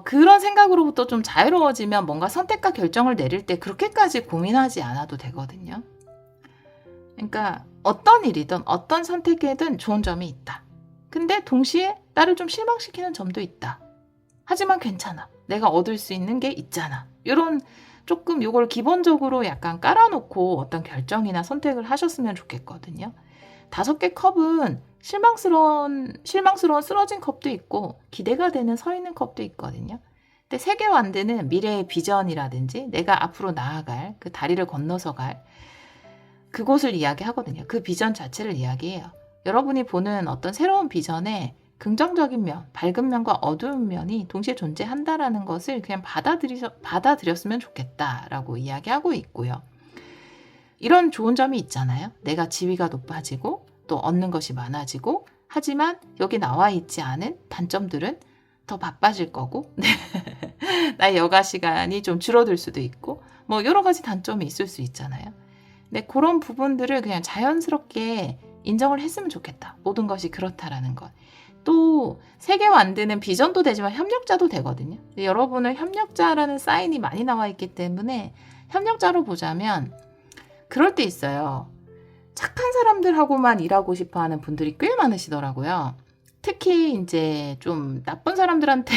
그런 생각으로부터 좀 자유로워지면 뭔가 선택과 결정을 내릴 때 그렇게까지 고민하지 않아도 되거든요. 그러니까 어떤 일이든 어떤 선택에든 좋은 점이 있다. 근데 동시에 나를 좀 실망시키는 점도 있다. 하지만 괜찮아. 내가 얻을 수 있는 게 있잖아. 이런 조금 이걸 기본적으로 약간 깔아놓고 어떤 결정이나 선택을 하셨으면 좋겠거든요. 5개 컵은 실망스러운 쓰러진 컵도 있고 기대가 되는 서 있는 컵도 있거든요. 근데 3개 완드는 미래의 비전이라든지 내가 앞으로 나아갈 그 다리를 건너서 갈 그곳을 이야기하거든요. 그 비전 자체를 이야기해요. 여러분이 보는 어떤 새로운 비전에 긍정적인 면, 밝은 면과 어두운 면이 동시에 존재한다라는 것을 그냥 받아들였으면 좋겠다라고 이야기하고 있고요. 이런 좋은 점이 있잖아요. 내가 지위가 높아지고 또 얻는 것이 많아지고, 하지만 여기 나와 있지 않은 단점들은 더 바빠질 거고 나의 여가 시간이 좀 줄어들 수도 있고 뭐 여러 가지 단점이 있을 수 있잖아요. 근데 그런 부분들을 그냥 자연스럽게 인정을 했으면 좋겠다. 모든 것이 그렇다라는 것. 또 3개 완드는 비전도 되지만 협력자도 되거든요. 여러분은 협력자라는 사인이 많이 나와 있기 때문에 협력자로 보자면 그럴 때 있어요. 착한 사람들하고만 일하고 싶어 하는 분들이 꽤 많으시더라고요. 특히 이제 좀 나쁜 사람들한테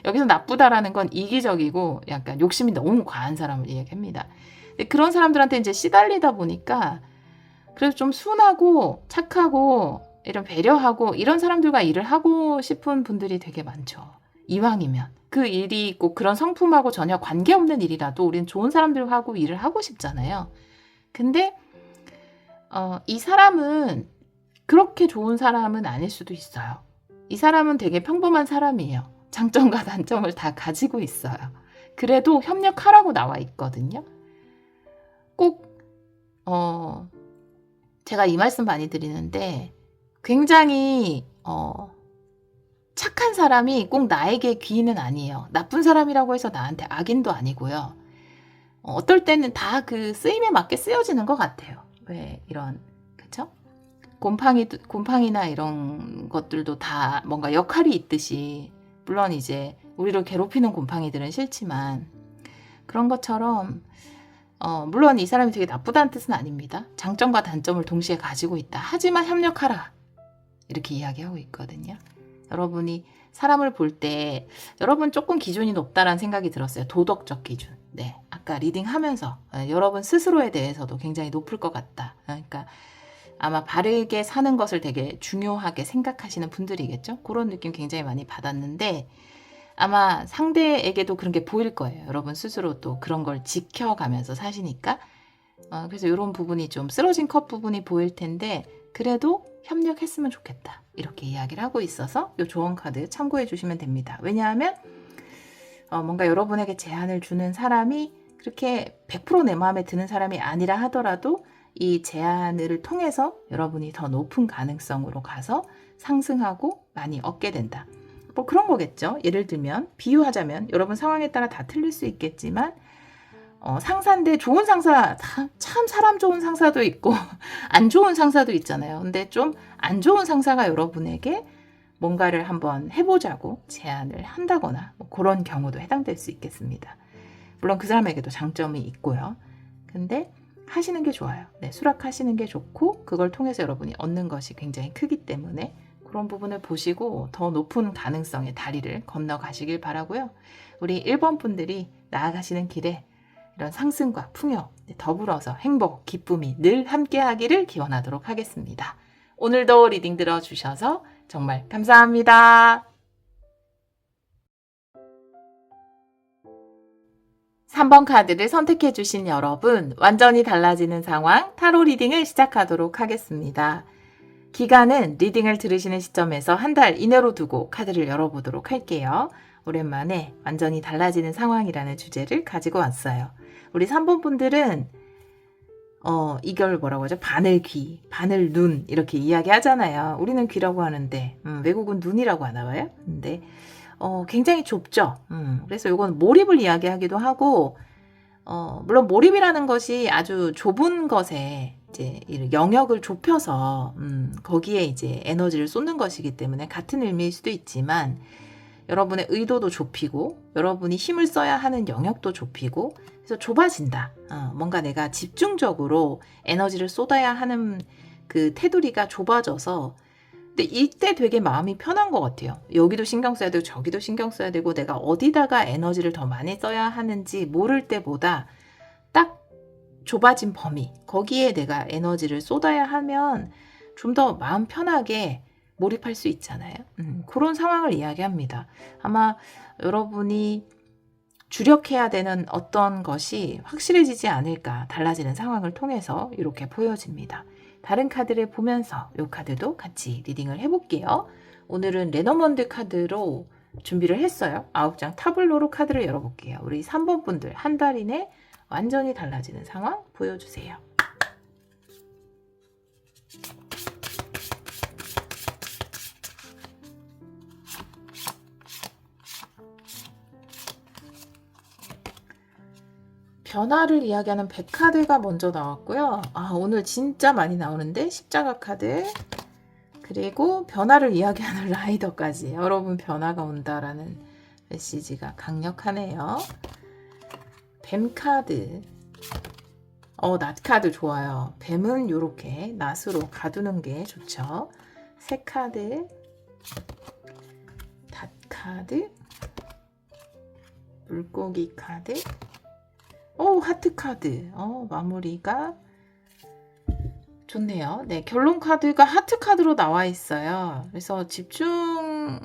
여기서 나쁘다라는 건 이기적이고 약간 욕심이 너무 과한 사람을 이야기합니다. 근데 그런 사람들한테 이제 시달리다 보니까 그래서 좀 순하고 착하고 이런 배려하고 이런 사람들과 일을 하고 싶은 분들이 되게 많죠. 이왕이면 그 일이 꼭 그런 성품하고 전혀 관계없는 일이라도 우리는 좋은 사람들하고 일을 하고 싶잖아요. 근데 이 사람은 그렇게 좋은 사람은 아닐 수도 있어요. 이 사람은 되게 평범한 사람이에요. 장점과 단점을 다 가지고 있어요. 그래도 협력하라고 나와 있거든요. 꼭 제가 이 말씀 많이 드리는데 굉장히 착한 사람이 꼭 나에게 귀인은 아니에요. 나쁜 사람이라고 해서 나한테 악인도 아니고요. 어떨 때는 다 그 쓰임에 맞게 쓰여지는 것 같아요. 왜 이런 그쵸? 곰팡이나 이런 것들도 다 뭔가 역할이 있듯이 물론 이제 우리를 괴롭히는 곰팡이들은 싫지만 그런 것처럼 물론 이 사람이 되게 나쁘다는 뜻은 아닙니다. 장점과 단점을 동시에 가지고 있다. 하지만 협력하라. 이렇게 이야기하고 있거든요. 여러분이 사람을 볼 때 여러분 조금 기준이 높다라는 생각이 들었어요. 도덕적 기준. 네, 아까 리딩하면서 여러분 스스로에 대해서도 굉장히 높을 것 같다. 그러니까 아마 바르게 사는 것을 되게 중요하게 생각하시는 분들이겠죠. 그런 느낌 굉장히 많이 받았는데 아마 상대에게도 그런 게 보일 거예요. 여러분 스스로도 그런 걸 지켜가면서 사시니까. 그래서 이런 부분이 좀 쓰러진 컵 부분이 보일 텐데 그래도 협력했으면 좋겠다. 이렇게 이야기를 하고 있어서 이 조언 카드 참고해 주시면 됩니다. 왜냐하면 뭔가 여러분에게 제안을 주는 사람이 그렇게 100% 내 마음에 드는 사람이 아니라 하더라도 이 제안을 통해서 여러분이 더 높은 가능성으로 가서 상승하고 많이 얻게 된다. 뭐 그런 거겠죠. 예를 들면 비유하자면 여러분 상황에 따라 다 틀릴 수 있겠지만 상사인데 좋은 상사 참 사람 좋은 상사도 있고 안 좋은 상사도 있잖아요. 근데 좀 안 좋은 상사가 여러분에게 뭔가를 한번 해보자고 제안을 한다거나 뭐 그런 경우도 해당될 수 있겠습니다. 물론 그 사람에게도 장점이 있고요. 근데 하시는 게 좋아요. 네, 수락하시는 게 좋고 그걸 통해서 여러분이 얻는 것이 굉장히 크기 때문에 그런 부분을 보시고 더 높은 가능성의 다리를 건너가시길 바라고요. 우리 1번 분들이 나아가시는 길에 이런 상승과 풍요, 더불어서 행복, 기쁨이 늘 함께하기를 기원하도록 하겠습니다. 오늘도 리딩 들어주셔서 정말 감사합니다. 3번 카드를 선택해 주신 여러분, 완전히 달라지는 상황 타로 리딩을 시작하도록 하겠습니다. 기간은 리딩을 들으시는 시점에서 한 달 이내로 두고 카드를 열어보도록 할게요. 오랜만에 완전히 달라지는 상황이라는 주제를 가지고 왔어요. 우리 3번 분들은 이걸 뭐라고 하죠? 바늘 귀, 바늘 눈 이렇게 이야기 하잖아요. 우리는 귀라고 하는데 외국은 눈이라고 하나 봐요. 근데 굉장히 좁죠. 그래서 이건 몰입을 이야기하기도 하고 물론 몰입이라는 것이 아주 좁은 것에 이제 영역을 좁혀서 거기에 이제 에너지를 쏟는 것이기 때문에 같은 의미일 수도 있지만 여러분의 의도도 좁히고 여러분이 힘을 써야 하는 영역도 좁히고 그래서 좁아진다. 뭔가 내가 집중적으로 에너지를 쏟아야 하는 그 테두리가 좁아져서 근데 이때 되게 마음이 편한 것 같아요. 여기도 신경 써야 되고 저기도 신경 써야 되고 내가 어디다가 에너지를 더 많이 써야 하는지 모를 때보다 딱 좁아진 범위 거기에 내가 에너지를 쏟아야 하면 좀 더 마음 편하게 몰입할 수 있잖아요. 그런 상황을 이야기합니다. 아마 여러분이 주력해야 되는 어떤 것이 확실해지지 않을까 달라지는 상황을 통해서 이렇게 보여집니다. 다른 카드를 보면서 이 카드도 같이 리딩을 해볼게요. 오늘은 레너먼드 카드로 준비를 했어요. 9장 타블로로 카드를 열어볼게요. 우리 3번 분들 한 달 이내 완전히 달라지는 상황 보여주세요. 변화를 이야기하는 100카드가 먼저 나왔고요. 오늘 진짜 많이 나오는데 십자가 카드 그리고 변화를 이야기하는 라이더까지 여러분 변화가 온다라는 메시지가 강력하네요. 뱀 카드 낫 카드 좋아요. 뱀은 이렇게 낫으로 가두는 게 좋죠. 새 카드 닷 카드, 물고기 카드, 하트 카드. 마무리가 좋네요. 네, 결론 카드가 하트 카드로 나와 있어요. 그래서 집중해야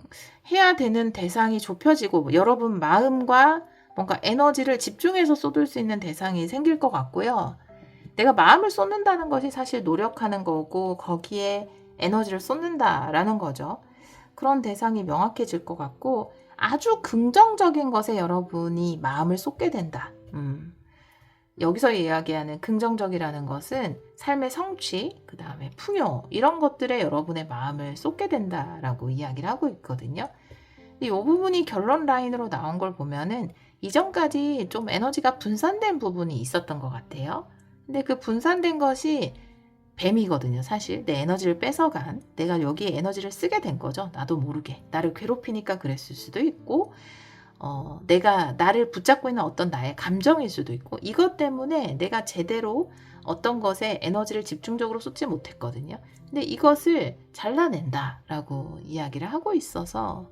되는 대상이 좁혀지고 여러분 마음과 뭔가 에너지를 집중해서 쏟을 수 있는 대상이 생길 것 같고요. 내가 마음을 쏟는다는 것이 사실 노력하는 거고 거기에 에너지를 쏟는다라는 거죠. 그런 대상이 명확해질 것 같고 아주 긍정적인 것에 여러분이 마음을 쏟게 된다. 여기서 이야기하는 긍정적이라는 것은 삶의 성취, 그 다음에 풍요 이런 것들에 여러분의 마음을 쏟게 된다라고 이야기를 하고 있거든요. 이 부분이 결론 라인으로 나온 걸 보면은 이전까지 좀 에너지가 분산된 부분이 있었던 것 같아요. 근데 그 분산된 것이 뱀이거든요. 사실 내 에너지를 뺏어간, 내가 여기에 에너지를 쓰게 된 거죠. 나도 모르게 나를 괴롭히니까 그랬을 수도 있고 내가 나를 붙잡고 있는 어떤 나의 감정일 수도 있고 이것 때문에 내가 제대로 어떤 것에 에너지를 집중적으로 쏟지 못했거든요. 근데 이것을 잘라낸다라고 이야기를 하고 있어서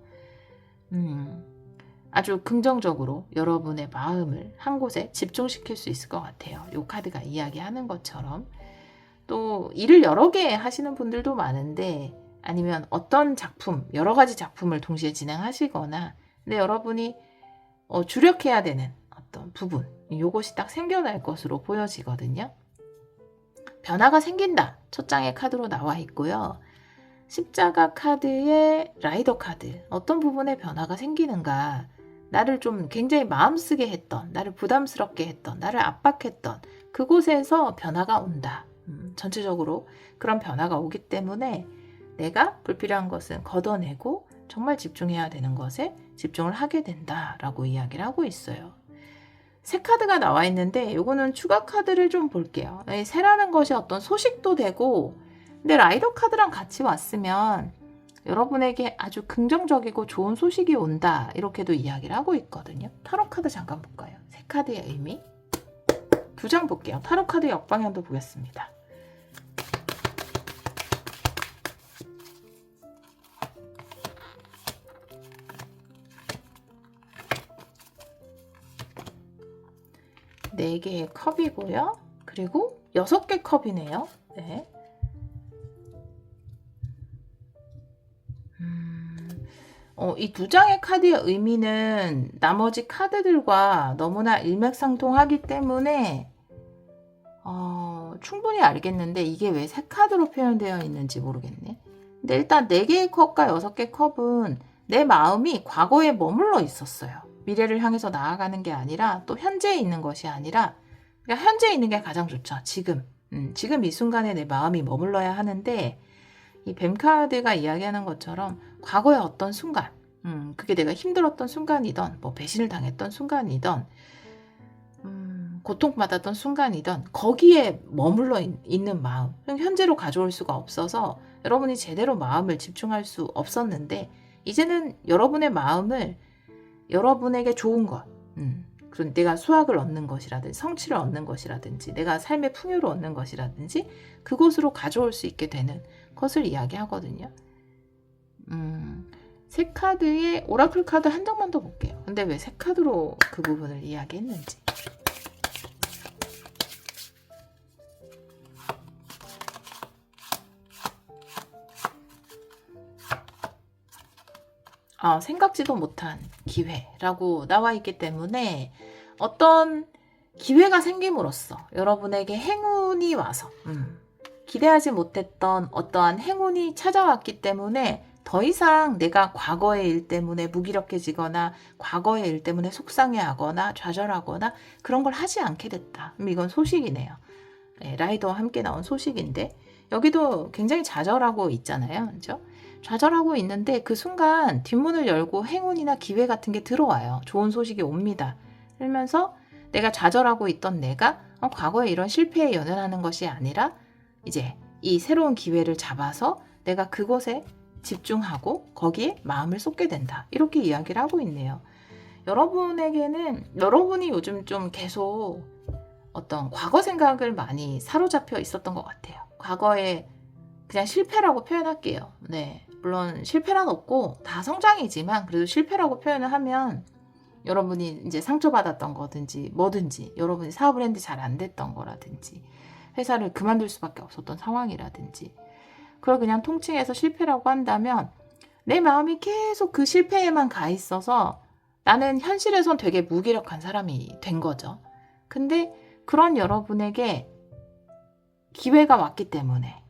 아주 긍정적으로 여러분의 마음을 한 곳에 집중시킬 수 있을 것 같아요. 이 카드가 이야기하는 것처럼. 또 일을 여러 개 하시는 분들도 많은데 아니면 어떤 작품, 여러 가지 작품을 동시에 진행하시거나 근데 여러분이 주력해야 되는 어떤 부분, 이것이 딱 생겨날 것으로 보여지거든요. 변화가 생긴다. 첫 장의 카드로 나와 있고요. 십자가 카드에 라이더 카드. 어떤 부분에 변화가 생기는가. 나를 좀 굉장히 마음쓰게 했던, 나를 부담스럽게 했던, 나를 압박했던 그곳에서 변화가 온다. 전체적으로 그런 변화가 오기 때문에 내가 불필요한 것은 걷어내고 정말 집중해야 되는 것에 집중을 하게 된다라고 이야기를 하고 있어요. 새 카드가 나와 있는데 이거는 추가 카드를 좀 볼게요. 새라는 것이 어떤 소식도 되고 근데 라이더 카드랑 같이 왔으면 여러분에게 아주 긍정적이고 좋은 소식이 온다 이렇게도 이야기를 하고 있거든요. 타로 카드 잠깐 볼까요? 새 카드의 의미 2장 볼게요. 타로 카드 역방향도 보겠습니다. 네 개의 컵이고요. 그리고 6개 컵이네요. 네. 이 2장의 카드의 의미는 나머지 카드들과 너무나 일맥상통하기 때문에 충분히 알겠는데 이게 왜 새 카드로 표현되어 있는지 모르겠네. 근데 일단 4개의 컵과 6개 컵은 내 마음이 과거에 머물러 있었어요. 미래를 향해서 나아가는 게 아니라 또 현재에 있는 것이 아니라 그러니까 현재에 있는 게 가장 좋죠. 지금. 지금 이 순간에 내 마음이 머물러야 하는데 이 뱀 카드가 이야기하는 것처럼 과거의 어떤 순간 그게 내가 힘들었던 순간이던 뭐 배신을 당했던 순간이던 고통받았던 순간이던 거기에 머물러 있는 마음 현재로 가져올 수가 없어서 여러분이 제대로 마음을 집중할 수 없었는데 이제는 여러분의 마음을 여러분에게 좋은 것 그런 내가 수확을 얻는 것이라든지 성취를 얻는 것이라든지 내가 삶의 풍요를 얻는 것이라든지 그곳으로 가져올 수 있게 되는 것을 이야기하거든요. 새 카드에 오라클 카드 한 장만 더 볼게요. 근데 왜 새 카드로 그 부분을 이야기했는지. 생각지도 못한 기회라고 나와 있기 때문에 어떤 기회가 생김으로써 여러분에게 행운이 와서 기대하지 못했던 어떠한 행운이 찾아왔기 때문에 더 이상 내가 과거의 일 때문에 무기력해지거나 과거의 일 때문에 속상해하거나 좌절하거나 그런 걸 하지 않게 됐다. 이건 소식이네요. 네, 라이더와 함께 나온 소식인데 여기도 굉장히 좌절하고 있잖아요. 그렇죠? 좌절하고 있는데 그 순간 뒷문을 열고 행운이나 기회 같은 게 들어와요. 좋은 소식이 옵니다. 그러면서 내가 좌절하고 있던 내가 과거에 이런 실패에 연연하는 것이 아니라 이제 이 새로운 기회를 잡아서 내가 그곳에 집중하고 거기에 마음을 쏟게 된다. 이렇게 이야기를 하고 있네요. 여러분이 요즘 좀 계속 어떤 과거 생각을 많이 사로잡혀 있었던 것 같아요. 과거에 그냥 실패라고 표현할게요. 네. 물론 실패란 없고 다 성장이지만 그래도 실패라고 표현을 하면 여러분이 이제 상처받았던 거든지 뭐든지 여러분이 사업을 했는데 잘 안 됐던 거라든지 회사를 그만둘 수밖에 없었던 상황이라든지 그걸 그냥 통칭해서 실패라고 한다면 내 마음이 계속 그 실패에만 가 있어서 나는 현실에선 되게 무기력한 사람이 된 거죠. 근데 그런 여러분에게 기회가 왔기 때문에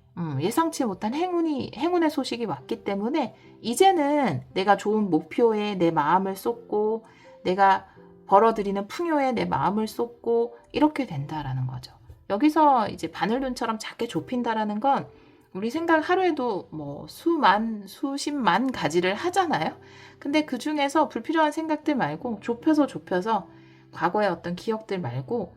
예상치 못한 행운의 소식이 왔기 때문에 이제는 내가 좋은 목표에 내 마음을 쏟고 내가 벌어들이는 풍요에 내 마음을 쏟고 이렇게 된다라는 거죠. 여기서 이제 바늘눈처럼 작게 좁힌다라는 건 우리 생각 하루에도 뭐 수십만 가지를 하잖아요. 근데 그 중에서 불필요한 생각들 말고 좁혀서 과거의 어떤 기억들 말고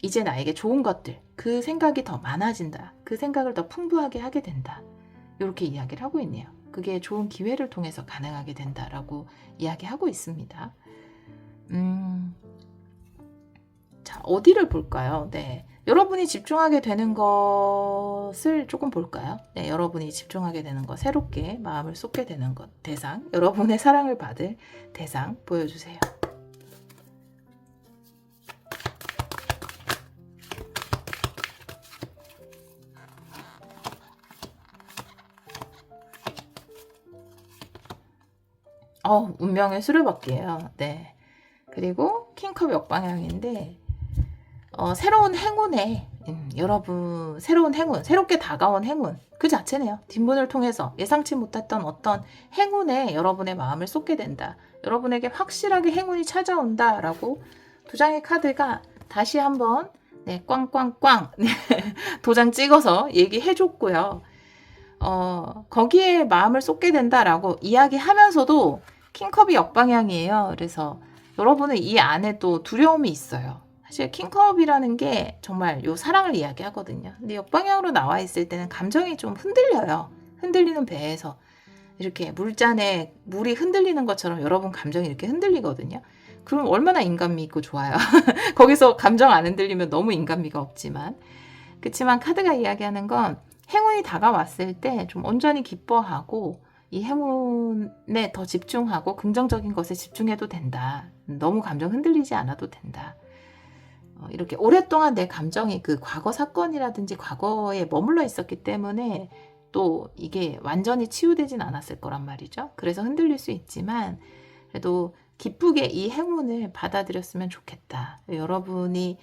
이제 나에게 좋은 것들, 그 생각이 더 많아진다. 그 생각을 더 풍부하게 하게 된다. 이렇게 이야기를 하고 있네요. 그게 좋은 기회를 통해서 가능하게 된다라고 이야기하고 있습니다. 자, 어디를 볼까요? 네. 여러분이 집중하게 되는 것을 조금 볼까요? 네, 여러분이 집중하게 되는 것, 새롭게 마음을 쏟게 되는 것, 대상, 여러분의 사랑을 받을 대상 보여주세요. 운명의 수레바퀴예요. 네. 그리고 킹컵 역방향인데 새로운 행운에 여러분 새로운 행운, 새롭게 다가온 행운 그 자체네요. 뒷문을 통해서 예상치 못했던 어떤 행운에 여러분의 마음을 쏟게 된다. 여러분에게 확실하게 행운이 찾아온다라고 두 장의 카드가 다시 한번 네, 꽝꽝꽝 도장 찍어서 얘기해줬고요. 거기에 마음을 쏟게 된다라고 이야기하면서도 킹컵이 역방향이에요. 그래서 여러분은 이 안에 또 두려움이 있어요. 사실 킹컵이라는 게 정말 요 사랑을 이야기하거든요. 근데 역방향으로 나와 있을 때는 감정이 좀 흔들려요. 흔들리는 배에서 이렇게 물잔에 물이 흔들리는 것처럼 여러분 감정이 이렇게 흔들리거든요. 그럼 얼마나 인간미 있고 좋아요. 거기서 감정 안 흔들리면 너무 인간미가 없지만 그렇지만 카드가 이야기하는 건 행운이 다가왔을 때 좀 온전히 기뻐하고 이 행운에 더 집중하고 긍정적인 것에 집중해도 된다. 너무 감정 흔들리지 않아도 된다. 이렇게 오랫동안 내 감정이 그 과거 사건이라든지 과거에 머물러 있었기 때문에 또 이게 완전히 치유되진 않았을 거란 말이죠. 그래서 흔들릴 수 있지만 그래도 기쁘게 이 행운을 받아들였으면 좋겠다. 여러분이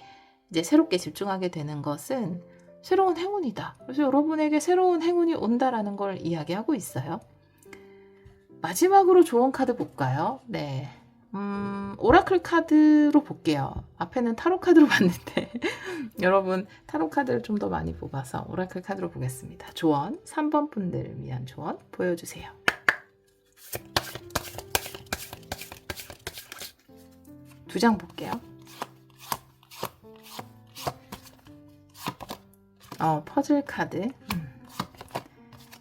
이제 새롭게 집중하게 되는 것은 새로운 행운이다. 그래서 여러분에게 새로운 행운이 온다라는 걸 이야기하고 있어요. 마지막으로 좋은 카드 볼까요? 네. 오라클 카드로 볼게요. 앞에는 타로 카드로 봤는데 여러분 타로 카드를 좀 더 많이 뽑아서 오라클 카드로 보겠습니다. 조언, 3번 분들을 위한 조언 보여주세요. 두 장 볼게요. 퍼즐 카드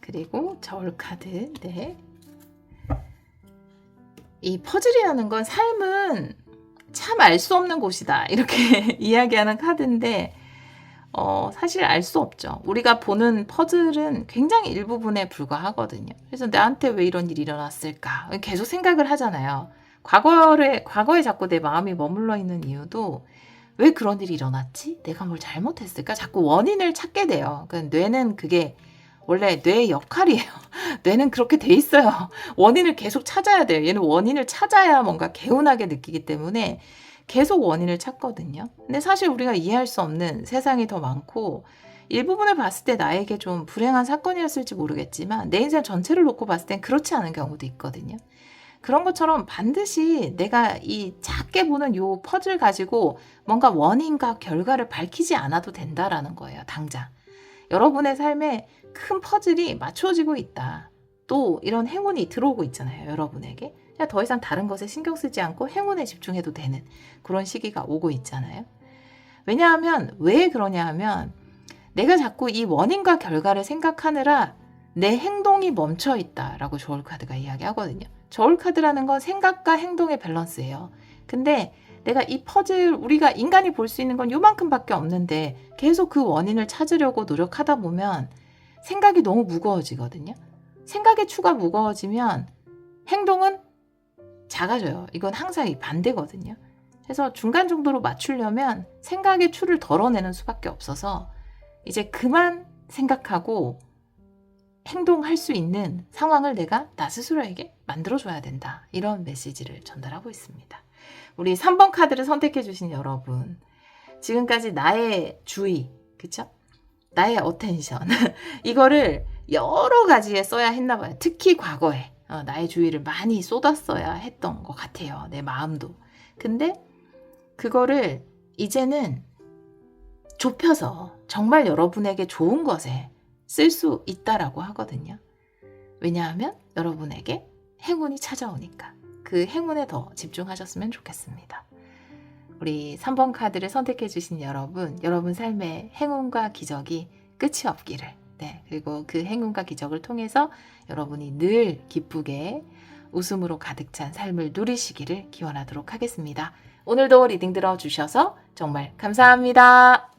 그리고 저울 카드. 네. 이 퍼즐이라는 건 삶은 참 알 수 없는 곳이다 이렇게 이야기하는 카드인데 사실 알 수 없죠. 우리가 보는 퍼즐은 굉장히 일부분에 불과하거든요. 그래서 나한테 왜 이런 일이 일어났을까 계속 생각을 하잖아요. 과거에 자꾸 내 마음이 머물러 있는 이유도 왜 그런 일이 일어났지? 내가 뭘 잘못했을까? 자꾸 원인을 찾게 돼요. 그러니까 뇌는 그게 원래 뇌의 역할이에요. 뇌는 그렇게 돼 있어요. 원인을 계속 찾아야 돼요. 얘는 원인을 찾아야 뭔가 개운하게 느끼기 때문에 계속 원인을 찾거든요. 근데 사실 우리가 이해할 수 없는 세상이 더 많고 일부분을 봤을 때 나에게 좀 불행한 사건이었을지 모르겠지만 내 인생 전체를 놓고 봤을 땐 그렇지 않은 경우도 있거든요. 그런 것처럼 반드시 내가 이 작게 보는 요 퍼즐 가지고 뭔가 원인과 결과를 밝히지 않아도 된다라는 거예요. 당장. 여러분의 삶에 큰 퍼즐이 맞춰지고 있다. 또 이런 행운이 들어오고 있잖아요. 여러분에게. 그냥 더 이상 다른 것에 신경 쓰지 않고 행운에 집중해도 되는 그런 시기가 오고 있잖아요. 왜냐하면 왜 그러냐 하면 내가 자꾸 이 원인과 결과를 생각하느라 내 행동이 멈춰 있다라고 저울 카드가 이야기하거든요. 저울 카드라는 건 생각과 행동의 밸런스예요. 근데 내가 이 퍼즐 우리가 인간이 볼 수 있는 건 요만큼밖에 없는데 계속 그 원인을 찾으려고 노력하다 보면 생각이 너무 무거워지거든요. 생각의 추가 무거워지면 행동은 작아져요. 이건 항상 이 반대거든요. 그래서 중간 정도로 맞추려면 생각의 추를 덜어내는 수밖에 없어서 이제 그만 생각하고 행동할 수 있는 상황을 내가 나 스스로에게 만들어줘야 된다. 이런 메시지를 전달하고 있습니다. 우리 3번 카드를 선택해 주신 여러분, 지금까지 나의 주의, 그쵸? 나의 어텐션 이거를 여러 가지에 써야 했나 봐요. 특히 과거에 나의 주의를 많이 쏟았어야 했던 것 같아요. 내 마음도. 근데 그거를 이제는 좁혀서 정말 여러분에게 좋은 것에 쓸 수 있다라고 하거든요. 왜냐하면 여러분에게 행운이 찾아오니까 그 행운에 더 집중하셨으면 좋겠습니다. 우리 3번 카드를 선택해 주신 여러분 삶의 행운과 기적이 끝이 없기를, 네, 그리고 그 행운과 기적을 통해서 여러분이 늘 기쁘게 웃음으로 가득 찬 삶을 누리시기를 기원하도록 하겠습니다. 오늘도 리딩 들어주셔서 정말 감사합니다.